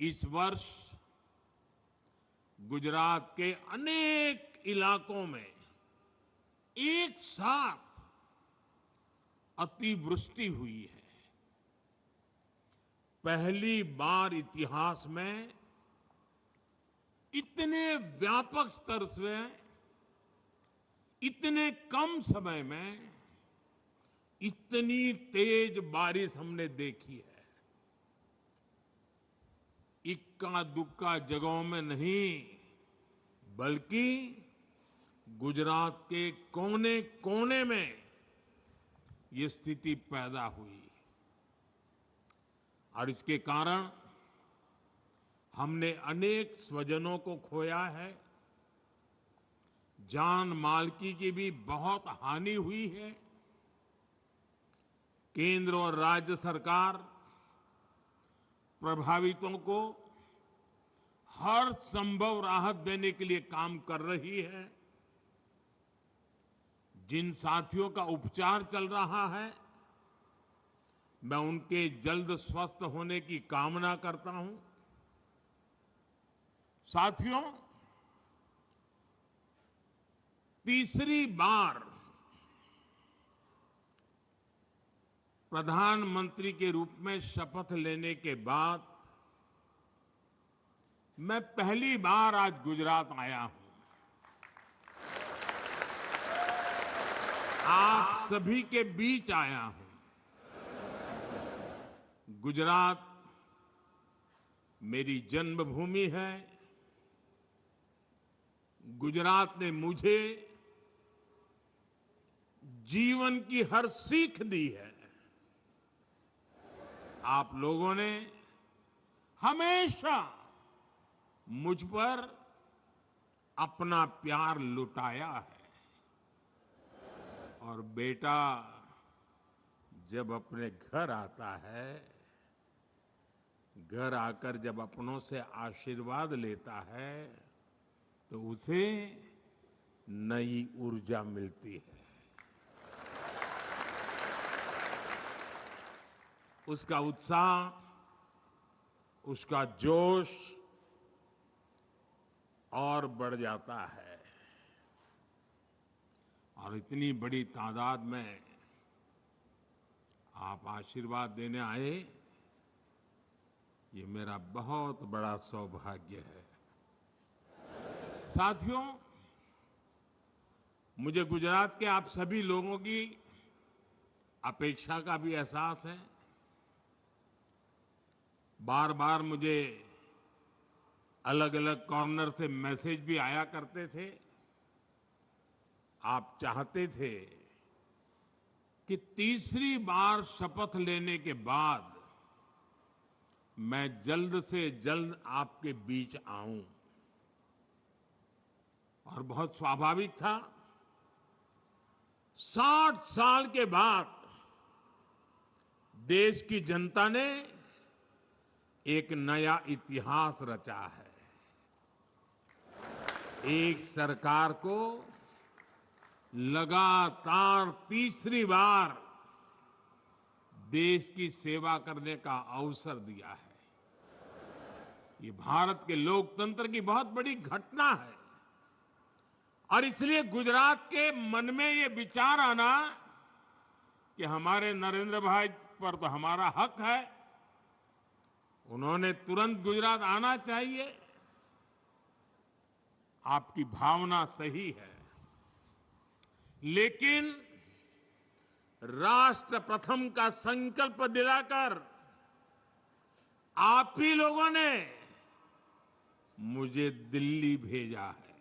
इस वर्ष गुजरात के अनेक इलाकों में एक साथ अतिवृष्टि हुई है। पहली बार इतिहास में इतने व्यापक स्तर से इतने कम समय में इतनी तेज बारिश हमने देखी है। इक्का दुक्का जगहों में नहीं, बल्कि गुजरात के कोने कोने में ये स्थिति पैदा हुई और इसके कारण हमने अनेक स्वजनों को खोया है। जान माल की भी बहुत हानि हुई है। केंद्र और राज्य सरकार प्रभावितों को हर संभव राहत देने के लिए काम कर रही है। जिन साथियों का उपचार चल रहा है, मैं उनके जल्द स्वस्थ होने की कामना करता हूं। साथियों, तीसरी बार प्रधानमंत्री के रूप में शपथ लेने के बाद मैं पहली बार आज गुजरात आया हूं। आप सभी के बीच आया हूं। गुजरात मेरी जन्मभूमि है। गुजरात ने मुझे जीवन की हर सीख दी है। आप लोगों ने हमेशा मुझ पर अपना प्यार लुटाया है। और बेटा जब अपने घर आता है, घर आकर जब अपनों से आशीर्वाद लेता है, तो उसे नई ऊर्जा मिलती है। उसका उत्साह, उसका जोश और बढ़ जाता है। और इतनी बड़ी तादाद में आप आशीर्वाद देने आए, ये मेरा बहुत बड़ा सौभाग्य है। साथियों, मुझे गुजरात के आप सभी लोगों की अपेक्षा का भी एहसास है। बार बार मुझे अलग अलग कॉर्नर से मैसेज भी आया करते थे। आप चाहते थे कि तीसरी बार शपथ लेने के बाद मैं जल्द से जल्द आपके बीच आऊं, और बहुत स्वाभाविक था। 60 साल के बाद देश की जनता ने एक नया इतिहास रचा है। एक सरकार को लगातार तीसरी बार देश की सेवा करने का अवसर दिया है। ये भारत के लोकतंत्र की बहुत बड़ी घटना है, और इसलिए गुजरात के मन में ये विचार आना कि हमारे नरेंद्र भाई पर तो हमारा हक है, उन्होंने तुरंत गुजरात आना चाहिए, आपकी भावना सही है। लेकिन राष्ट्र प्रथम का संकल्प दिलाकर आप ही लोगों ने मुझे दिल्ली भेजा है।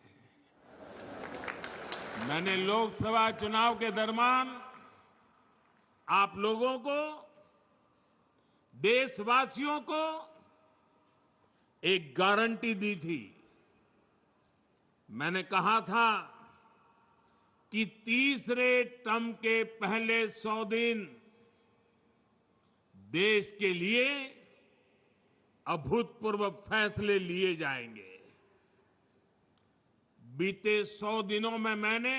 मैंने लोकसभा चुनाव के दरमियान आप लोगों को, देशवासियों को एक गारंटी दी थी। मैंने कहा था कि तीसरे टर्म के पहले 100 दिन देश के लिए अभूतपूर्व फैसले लिए जाएंगे। बीते 100 दिनों में मैंने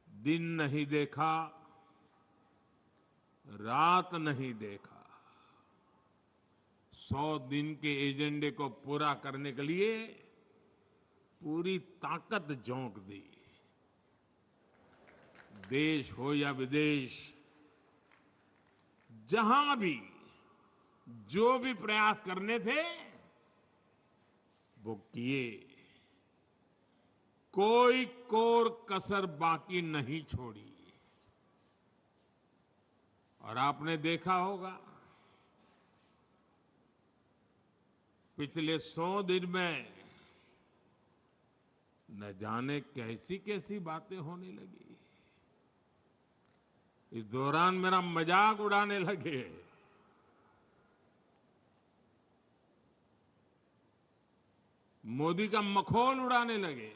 दिन नहीं देखा, रात नहीं देखा। 100 दिन के एजेंडे को पूरा करने के लिए पूरी ताकत झोंक दी। देश हो या विदेश, जहां भी जो भी प्रयास करने थे वो किए। कोई कोर कसर बाकी नहीं छोड़ी। और आपने देखा होगा पिछले 100 दिन में न जाने कैसी कैसी बातें होने लगी। इस दौरान मेरा मजाक उड़ाने लगे। मोदी का मखौल उड़ाने लगे।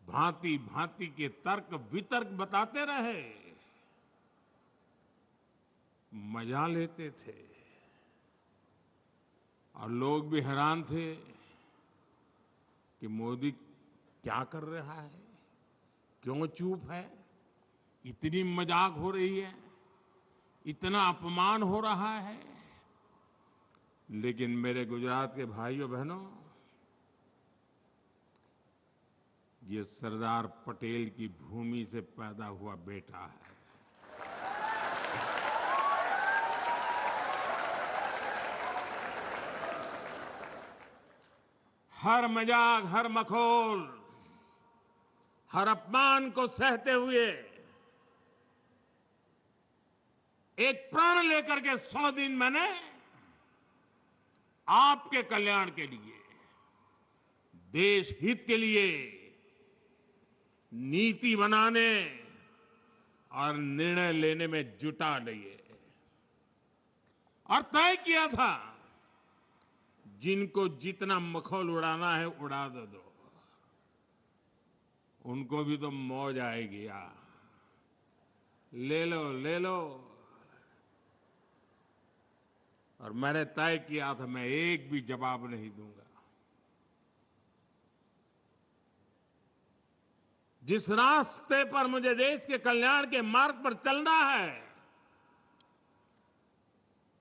भांति भांति के तर्क वितर्क बताते रहे, मजा लेते थे। और लोग भी हैरान थे कि मोदी क्या कर रहा है, क्यों चुप है, इतनी मजाक हो रही है, इतना अपमान हो रहा है। लेकिन मेरे गुजरात के भाइयों बहनों, ये सरदार पटेल की भूमि से पैदा हुआ बेटा है। हर मजाक, हर मखौल, हर अपमान को सहते हुए एक प्राण लेकर के 100 दिन मैंने आपके कल्याण के लिए, देश हित के लिए नीति बनाने और निर्णय लेने में जुटा लिए। और तय किया था जिनको जितना मखौल उड़ाना है उड़ा दो, उनको भी तो मौज आएगी। ले लो ले लो। और मैंने तय किया था मैं एक भी जवाब नहीं दूंगा। जिस रास्ते पर मुझे देश के कल्याण के मार्ग पर चलना है,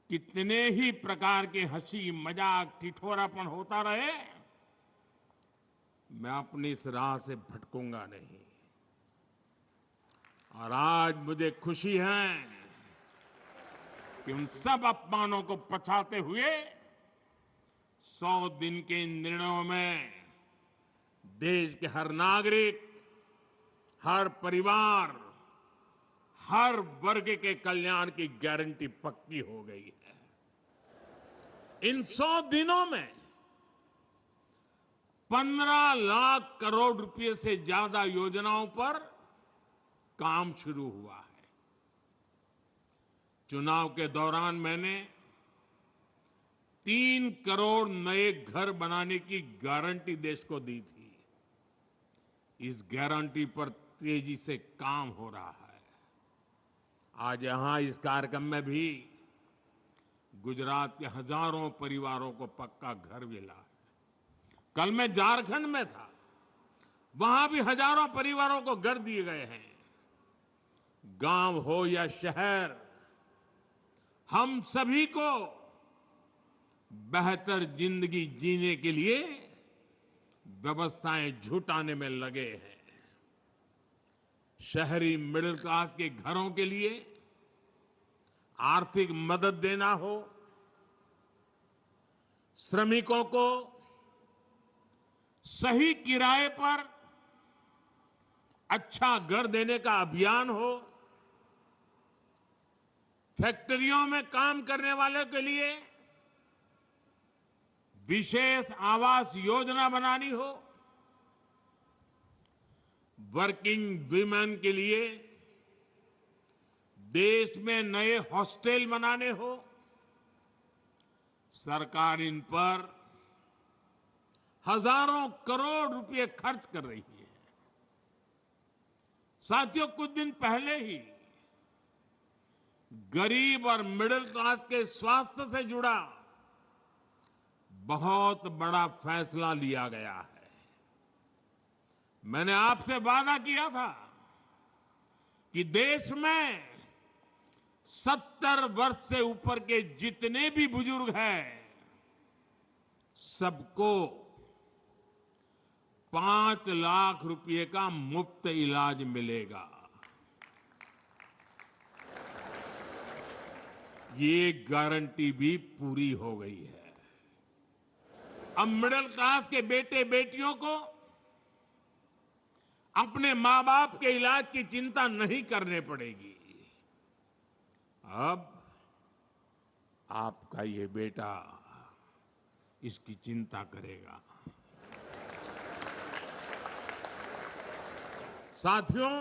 कितने ही प्रकार के हंसी मजाक ठिठोरापन होता रहे, मैं अपनी इस राह से भटकूंगा नहीं। और आज मुझे खुशी है कि उन सब अपमानों को पछाते हुए 100 दिन के इन निर्णयों में देश के हर नागरिक, हर परिवार, हर वर्ग के कल्याण की गारंटी पक्की हो गई है। इन 100 दिनों में 15 लाख करोड़ रुपए से ज्यादा योजनाओं पर काम शुरू हुआ है। चुनाव के दौरान मैंने 3 करोड़ नए घर बनाने की गारंटी देश को दी थी। इस गारंटी पर तेजी से काम हो रहा है। आज यहां इस कार्यक्रम में भी गुजरात के हजारों परिवारों को पक्का घर मिला है। कल मैं झारखंड में था, वहां भी हजारों परिवारों को घर दिए गए हैं। गांव हो या शहर, हम सभी को बेहतर जिंदगी जीने के लिए व्यवस्थाएं जुटाने में लगे हैं। शहरी मिडिल क्लास के घरों के लिए आर्थिक मदद देना हो, श्रमिकों को सही किराए पर अच्छा घर देने का अभियान हो, फैक्ट्रियों में काम करने वालों के लिए विशेष आवास योजना बनानी हो, वर्किंग विमेन के लिए देश में नए हॉस्टल बनाने हो, सरकार इन पर हजारों करोड़ रुपए खर्च कर रही है। साथियों, कुछ दिन पहले ही गरीब और मिडिल क्लास के स्वास्थ्य से जुड़ा बहुत बड़ा फैसला लिया गया है। मैंने आपसे वादा किया था कि देश में 70 वर्ष से ऊपर के जितने भी बुजुर्ग हैं, सबको 5 लाख रुपए का मुफ्त इलाज मिलेगा। ये गारंटी भी पूरी हो गई है। अब मिडिल क्लास के बेटे बेटियों को अपने मां बाप के इलाज की चिंता नहीं करने पड़ेगी। अब आपका ये बेटा इसकी चिंता करेगा। साथियों,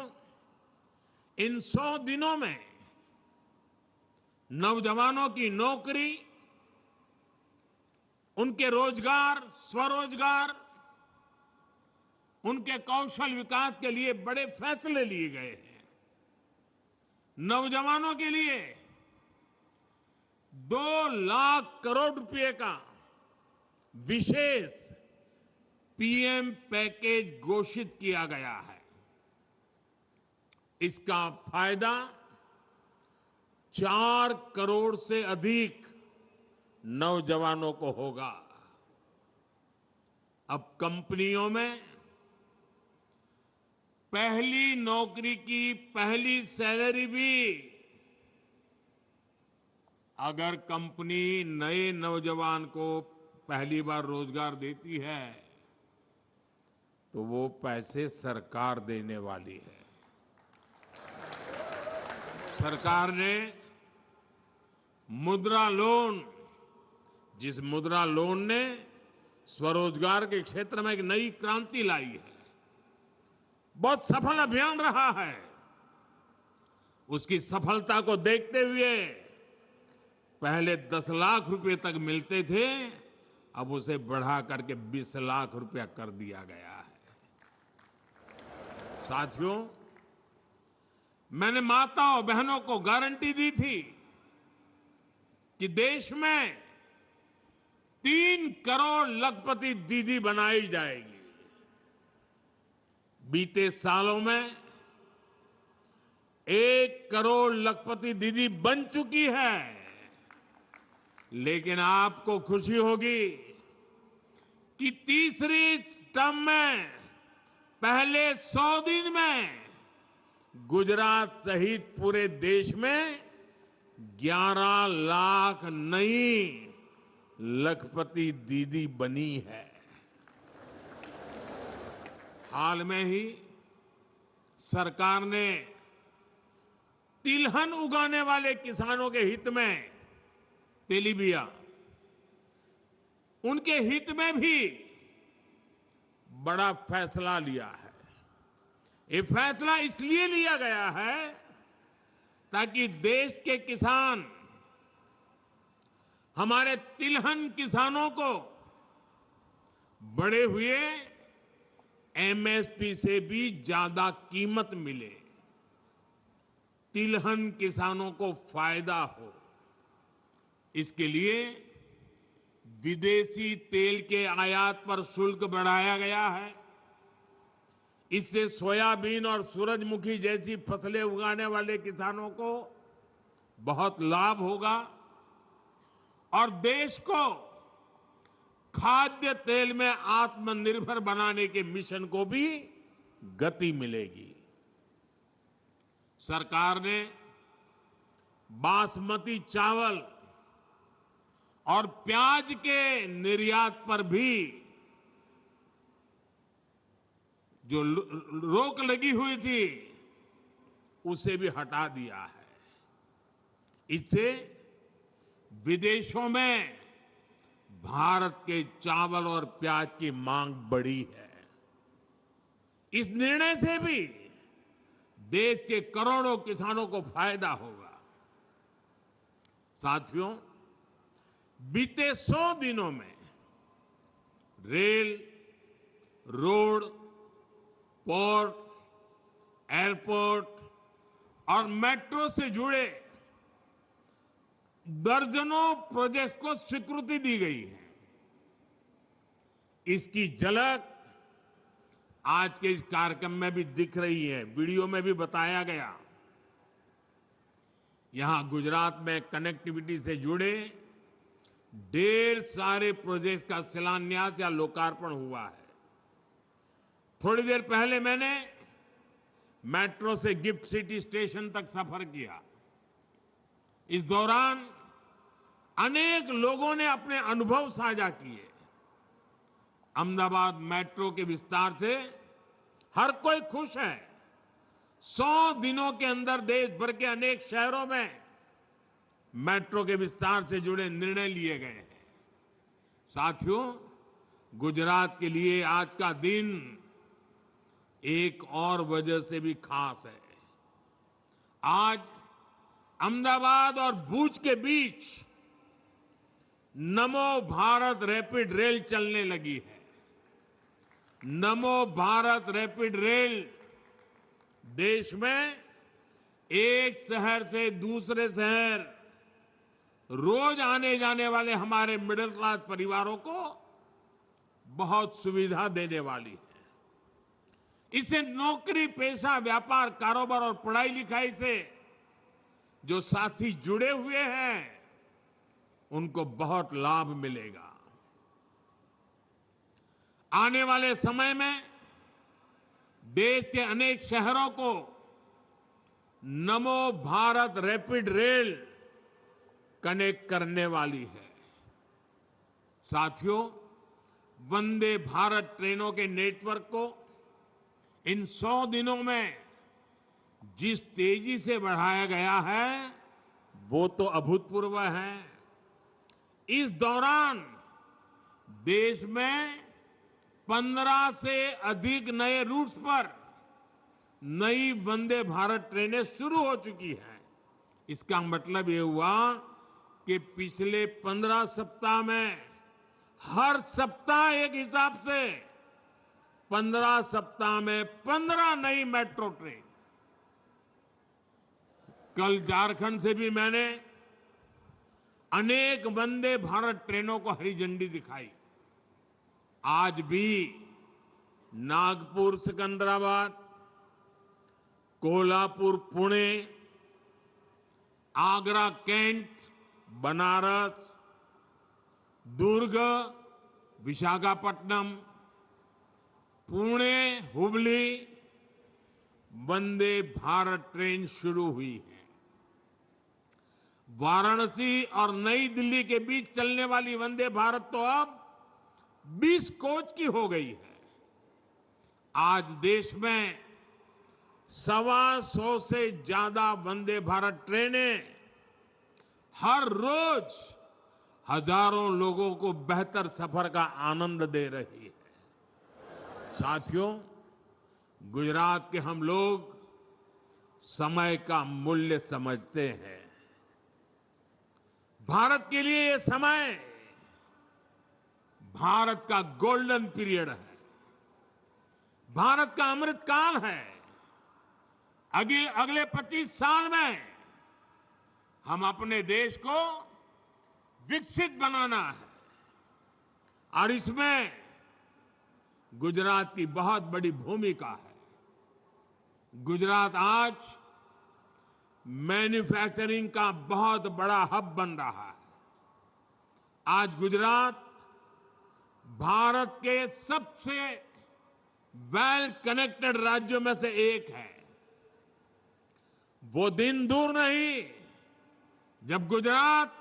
इन 100 दिनों में नौजवानों की नौकरी, उनके रोजगार, स्वरोजगार, उनके कौशल विकास के लिए बड़े फैसले लिए गए हैं। नौजवानों के लिए 2 लाख करोड़ रुपए का विशेष पीएम पैकेज घोषित किया गया है। इसका फायदा 4 करोड़ से अधिक नौजवानों को होगा। अब कंपनियों में पहली नौकरी की पहली सैलरी भी अगर कंपनी नए नौजवान को पहली बार रोजगार देती है तो वो पैसे सरकार देने वाली है। सरकार ने मुद्रा लोन, जिस मुद्रा लोन ने स्वरोजगार के क्षेत्र में एक नई क्रांति लाई है, बहुत सफल अभियान रहा है। उसकी सफलता को देखते हुए पहले 10 लाख रुपए तक मिलते थे, अब उसे बढ़ा करके 20 लाख रुपया कर दिया गया है। साथियों, मैंने माताओं बहनों को गारंटी दी थी कि देश में 3 करोड़ लखपति दीदी बनाई जाएगी। बीते सालों में 1 करोड़ लखपति दीदी बन चुकी है। लेकिन आपको खुशी होगी कि तीसरी टर्म में पहले 100 दिन में गुजरात सहित पूरे देश में 11 लाख नई लखपति दीदी बनी है। हाल में ही सरकार ने तिलहन उगाने वाले किसानों के हित में तेलीबिया, उनके हित में भी बड़ा फैसला लिया है। ये फैसला इसलिए लिया गया है ताकि देश के किसान, हमारे तिलहन किसानों को बढ़े हुए एमएसपी से भी ज्यादा कीमत मिले, तिलहन किसानों को फायदा हो। इसके लिए विदेशी तेल के आयात पर शुल्क बढ़ाया गया है। इससे सोयाबीन और सूरजमुखी जैसी फसलें उगाने वाले किसानों को बहुत लाभ होगा और देश को खाद्य तेल में आत्मनिर्भर बनाने के मिशन को भी गति मिलेगी। सरकार ने बासमती चावल और प्याज के निर्यात पर भी जो रोक लगी हुई थी उसे भी हटा दिया है। इससे विदेशों में भारत के चावल और प्याज की मांग बढ़ी है। इस निर्णय से भी देश के करोड़ों किसानों को फायदा होगा। साथियों, बीते 100 दिनों में रेल, रोड, पोर्ट, एयरपोर्ट और मेट्रो से जुड़े दर्जनों प्रोजेक्ट्स को स्वीकृति दी गई है। इसकी झलक आज के इस कार्यक्रम में भी दिख रही है, वीडियो में भी बताया गया। यहां गुजरात में कनेक्टिविटी से जुड़े ढेर सारे प्रोजेक्ट्स का शिलान्यास या लोकार्पण हुआ है। थोड़ी देर पहले मैंने मेट्रो से गिफ्ट सिटी स्टेशन तक सफर किया। इस दौरान अनेक लोगों ने अपने अनुभव साझा किए। अहमदाबाद मेट्रो के विस्तार से हर कोई खुश है। 100 दिनों के अंदर देश भर के अनेक शहरों में मेट्रो के विस्तार से जुड़े निर्णय लिए गए हैं। साथियों, गुजरात के लिए आज का दिन एक और वजह से भी खास है। आज अहमदाबाद और भुज के बीच नमो भारत रैपिड रेल चलने लगी है। नमो भारत रैपिड रेल देश में एक शहर से दूसरे शहर रोज आने जाने वाले हमारे मिडिल क्लास परिवारों को बहुत सुविधा देने वाली है। इससे नौकरी, पेशा, व्यापार, कारोबार और पढ़ाई लिखाई से जो साथी जुड़े हुए हैं उनको बहुत लाभ मिलेगा। आने वाले समय में देश के अनेक शहरों को नमो भारत रैपिड रेल कनेक्ट करने वाली है। साथियों, वंदे भारत ट्रेनों के नेटवर्क को इन 100 दिनों में जिस तेजी से बढ़ाया गया है वो तो अभूतपूर्व है। इस दौरान देश में 15 से अधिक नए रूट्स पर नई वंदे भारत ट्रेनें शुरू हो चुकी हैं। इसका मतलब ये हुआ कि पिछले 15 सप्ताह में हर सप्ताह एक हिसाब से 15 सप्ताह में 15 नई मेट्रो ट्रेन। कल झारखंड से भी मैंने अनेक वंदे भारत ट्रेनों को हरी झंडी दिखाई। आज भी नागपुर सिकंदराबाद, कोल्हापुर पुणे, आगरा कैंट, बनारस, दुर्ग विशाखापट्टनम, पुणे हुबली, वंदे भारत ट्रेन शुरू हुई है। वाराणसी और नई दिल्ली के बीच चलने वाली वंदे भारत तो अब 20 कोच की हो गई है। आज देश में 125 से ज्यादा वंदे भारत ट्रेनें हर रोज हजारों लोगों को बेहतर सफर का आनंद दे रही है। साथियों, गुजरात के हम लोग समय का मूल्य समझते हैं। भारत के लिए ये समय भारत का गोल्डन पीरियड है, भारत का अमृत काल है। अगले 25 साल में हम अपने देश को विकसित बनाना है और इसमें गुजरात की बहुत बड़ी भूमिका है। गुजरात आज मैन्युफैक्चरिंग का बहुत बड़ा हब बन रहा है। आज गुजरात भारत के सबसे वेल कनेक्टेड राज्यों में से एक है। वो दिन दूर नहीं जब गुजरात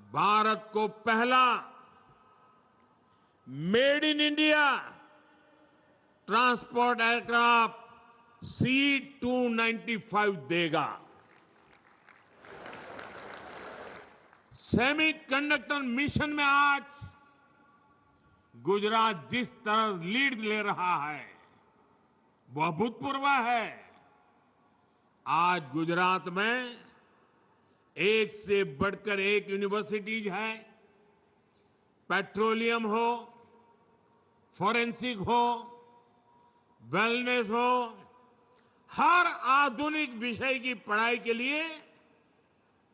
भारत को पहला made in India transport aircraft C-295 देगा। सेमीकंडक्टर मिशन में आज गुजरात जिस तरह लीड ले रहा है वो अभूतपूर्व है। आज गुजरात में एक से बढ़कर एक यूनिवर्सिटीज है। पेट्रोलियम हो, फॉरेंसिक हो, वेलनेस हो, हर आधुनिक विषय की पढ़ाई के लिए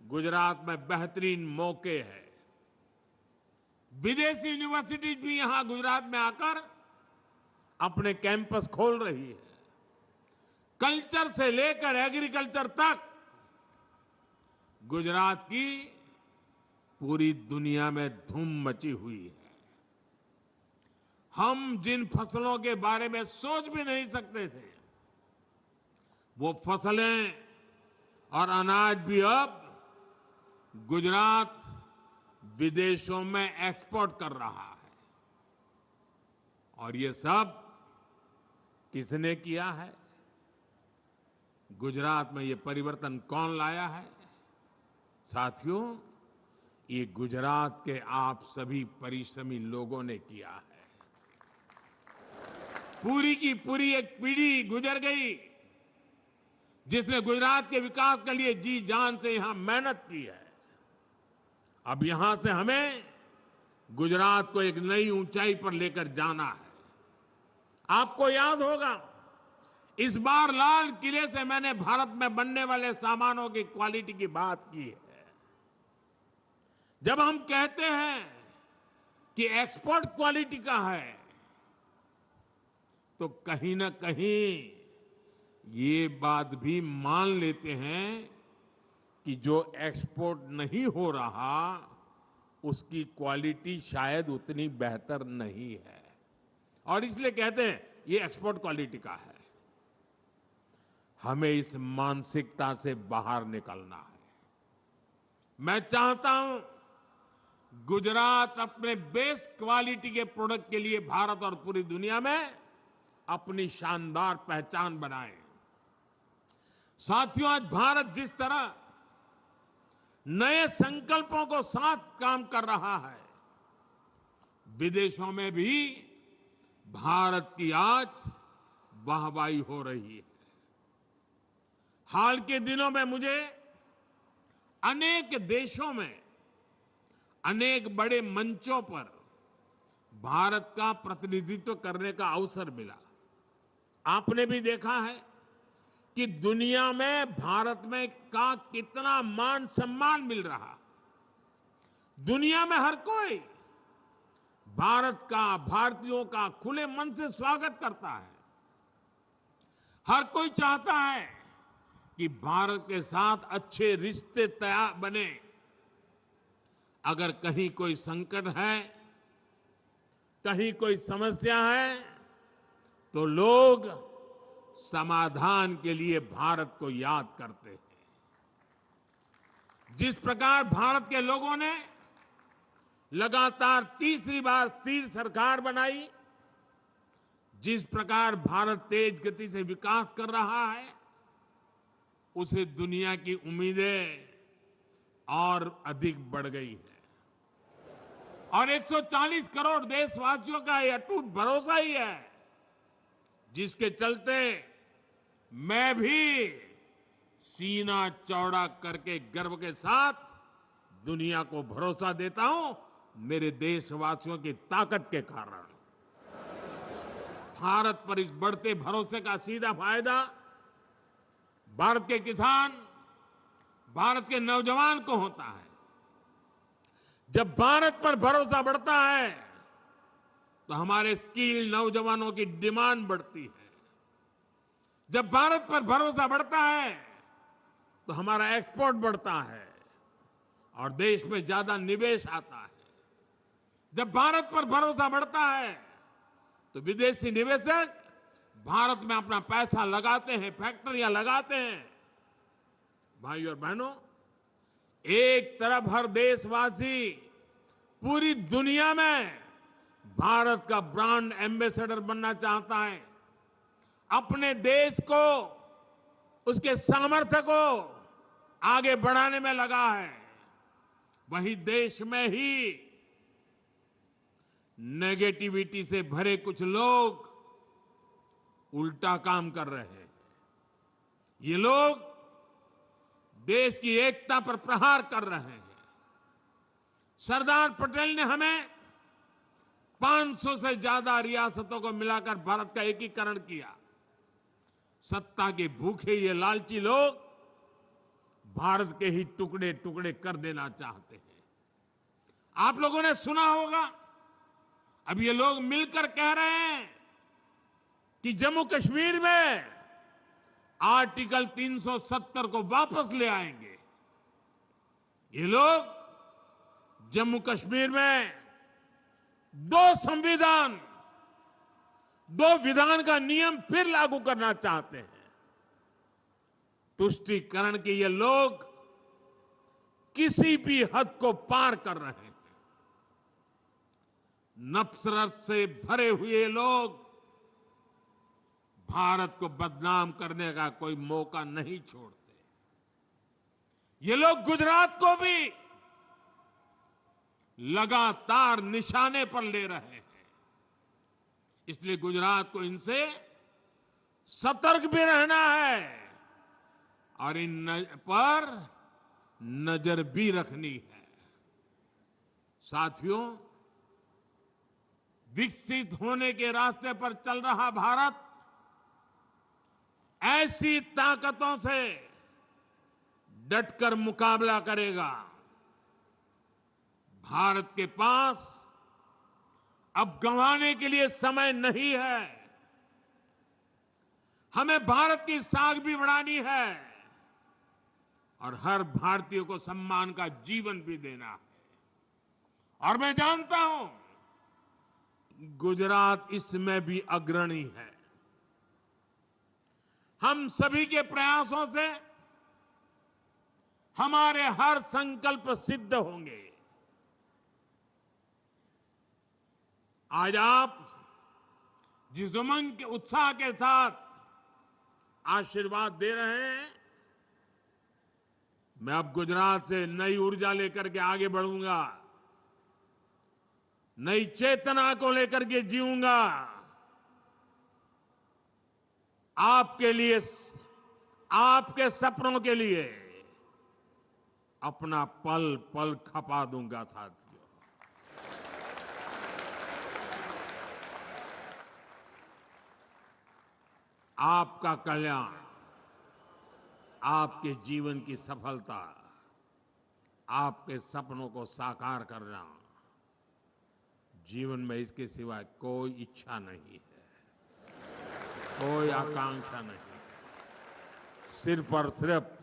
गुजरात में बेहतरीन मौके हैं। विदेशी यूनिवर्सिटीज भी यहां गुजरात में आकर अपने कैंपस खोल रही है। कल्चर से लेकर एग्रीकल्चर तक गुजरात की पूरी दुनिया में धूम मची हुई है। हम जिन फसलों के बारे में सोच भी नहीं सकते थे, वो फसलें और अनाज भी अब गुजरात विदेशों में एक्सपोर्ट कर रहा है। और ये सब किसने किया है? गुजरात में ये परिवर्तन कौन लाया है? साथियों, ये गुजरात के आप सभी परिश्रमी लोगों ने किया है। पूरी की पूरी एक पीढ़ी गुजर गई जिसने गुजरात के विकास के लिए जी जान से यहां मेहनत की है। अब यहां से हमें गुजरात को एक नई ऊंचाई पर लेकर जाना है। आपको याद होगा, इस बार लाल किले से मैंने भारत में बनने वाले सामानों की क्वालिटी की बात की है। जब हम कहते हैं कि एक्सपोर्ट क्वालिटी का है, तो कहीं ना कहीं ये बात भी मान लेते हैं कि जो एक्सपोर्ट नहीं हो रहा उसकी क्वालिटी शायद उतनी बेहतर नहीं है, और इसलिए कहते हैं ये एक्सपोर्ट क्वालिटी का है। हमें इस मानसिकता से बाहर निकलना है। मैं चाहता हूं गुजरात अपने बेस्ट क्वालिटी के प्रोडक्ट के लिए भारत और पूरी दुनिया में अपनी शानदार पहचान बनाए। साथियों, आज भारत जिस तरह नए संकल्पों को साथ काम कर रहा है, विदेशों में भी भारत की आज वाहवाही हो रही है। हाल के दिनों में मुझे अनेक देशों में अनेक बड़े मंचों पर भारत का प्रतिनिधित्व करने का अवसर मिला। आपने भी देखा है कि दुनिया में भारत में का कितना मान सम्मान मिल रहा। दुनिया में हर कोई भारत का, भारतीयों का खुले मन से स्वागत करता है। हर कोई चाहता है कि भारत के साथ अच्छे रिश्ते तैयार बने। अगर कहीं कोई संकट है, कहीं कोई समस्या है, तो लोग समाधान के लिए भारत को याद करते हैं। जिस प्रकार भारत के लोगों ने लगातार तीसरी बार स्थिर सरकार बनाई, जिस प्रकार भारत तेज गति से विकास कर रहा है, उसे दुनिया की उम्मीदें और अधिक बढ़ गई है। और 140 करोड़ देशवासियों का यह अटूट भरोसा ही है जिसके चलते मैं भी सीना चौड़ा करके गर्व के साथ दुनिया को भरोसा देता हूं, मेरे देशवासियों की ताकत के कारण। भारत पर इस बढ़ते भरोसे का सीधा फायदा भारत के किसान, भारत के नौजवान को होता है। जब भारत पर भरोसा बढ़ता है तो हमारे स्किल नौजवानों की डिमांड बढ़ती है। जब भारत पर भरोसा बढ़ता है तो हमारा एक्सपोर्ट बढ़ता है और देश में ज्यादा निवेश आता है। जब भारत पर भरोसा बढ़ता है तो विदेशी निवेशक भारत में अपना पैसा लगाते हैं, फैक्ट्रियां लगाते हैं। भाई और बहनों, एक तरफ हर देशवासी पूरी दुनिया में भारत का ब्रांड एम्बेसडर बनना चाहता है, अपने देश को, उसके सामर्थ्य को आगे बढ़ाने में लगा है। वहीं देश में ही नेगेटिविटी से भरे कुछ लोग उल्टा काम कर रहे हैं। ये लोग देश की एकता पर प्रहार कर रहे हैं। सरदार पटेल ने हमें 500 से ज्यादा रियासतों को मिलाकर भारत का एकीकरण किया। सत्ता के भूखे ये लालची लोग भारत के ही टुकड़े टुकड़े कर देना चाहते हैं। आप लोगों ने सुना होगा, अब ये लोग मिलकर कह रहे हैं कि जम्मू कश्मीर में आर्टिकल 370 को वापस ले आएंगे। ये लोग जम्मू कश्मीर में दो संविधान, दो विधान का नियम फिर लागू करना चाहते हैं। तुष्टीकरण के ये लोग किसी भी हद को पार कर रहे हैं। नफरत से भरे हुए लोग भारत को बदनाम करने का कोई मौका नहीं छोड़ते। ये लोग गुजरात को भी लगातार निशाने पर ले रहे हैं। इसलिए गुजरात को इनसे सतर्क भी रहना है और इन पर नजर भी रखनी है। साथियों, विकसित होने के रास्ते पर चल रहा भारत ऐसी ताकतों से डटकर मुकाबला करेगा। भारत के पास अब गंवाने के लिए समय नहीं है। हमें भारत की साख भी बढ़ानी है और हर भारतीय को सम्मान का जीवन भी देना है। और मैं जानता हूं गुजरात इसमें भी अग्रणी है। हम सभी के प्रयासों से हमारे हर संकल्प सिद्ध होंगे। आज आप जिस उमंग के उत्साह के साथ आशीर्वाद दे रहे हैं, मैं अब गुजरात से नई ऊर्जा लेकर के आगे बढ़ूंगा, नई चेतना को लेकर के जीऊंगा। आपके लिए, आपके सपनों के लिए अपना पल पल खपा दूंगा। साथियों, आपका कल्याण, आपके जीवन की सफलता, आपके सपनों को साकार करना, जीवन में इसके सिवाय कोई इच्छा नहीं है, कोई आकांक्षा नहीं। सिर्फ और सिर्फ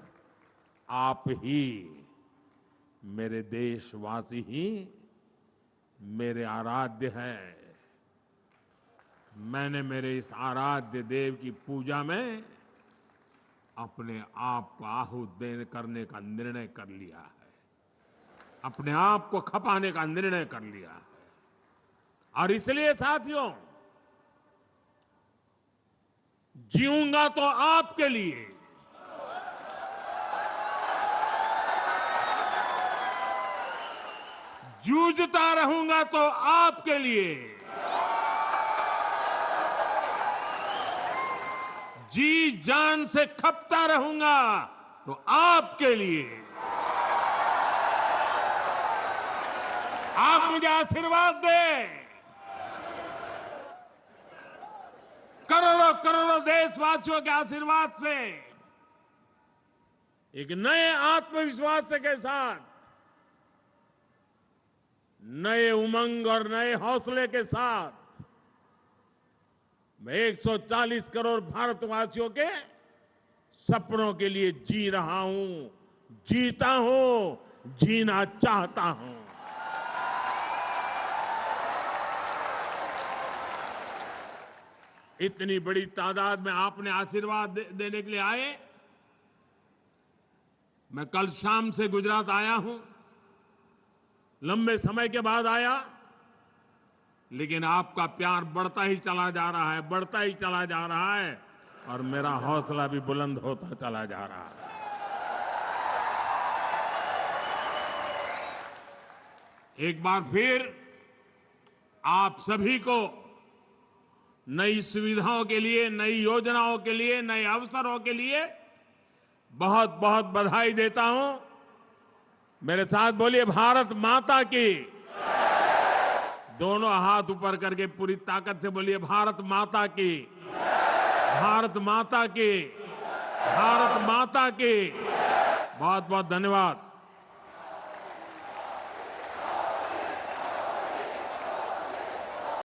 आप ही, मेरे देशवासी ही मेरे आराध्य हैं, मैंने मेरे इस आराध्य देव की पूजा में अपने आप को आहुति करने का निर्णय कर लिया है, अपने आप को खपाने का निर्णय कर लिया है। और इसलिए साथियों, जीऊंगा तो आपके लिए, जूझता रहूंगा तो आपके लिए, जी जान से खपता रहूंगा तो आपके लिए। आप मुझे आशीर्वाद दें। करोड़ों करोड़ों देशवासियों के आशीर्वाद से, एक नए आत्मविश्वास के साथ, नए उमंग और नए हौसले के साथ मैं 140 करोड़ भारतवासियों के सपनों के लिए जी रहा हूं, जीता हूं, जीना चाहता हूं। इतनी बड़ी तादाद में आपने आशीर्वाद देने के लिए आए। मैं कल शाम से गुजरात आया हूं, लंबे समय के बाद आया, लेकिन आपका प्यार बढ़ता ही चला जा रहा है, बढ़ता ही चला जा रहा है और मेरा हौसला भी बुलंद होता चला जा रहा है। एक बार फिर आप सभी को नई सुविधाओं के लिए, नई योजनाओं के लिए, नए अवसरों के लिए बहुत बहुत बधाई देता हूं। मेरे साथ बोलिए भारत माता की। दोनों हाथ ऊपर करके पूरी ताकत से बोलिए भारत माता की, भारत माता की, भारत माता की। बहुत बहुत धन्यवाद।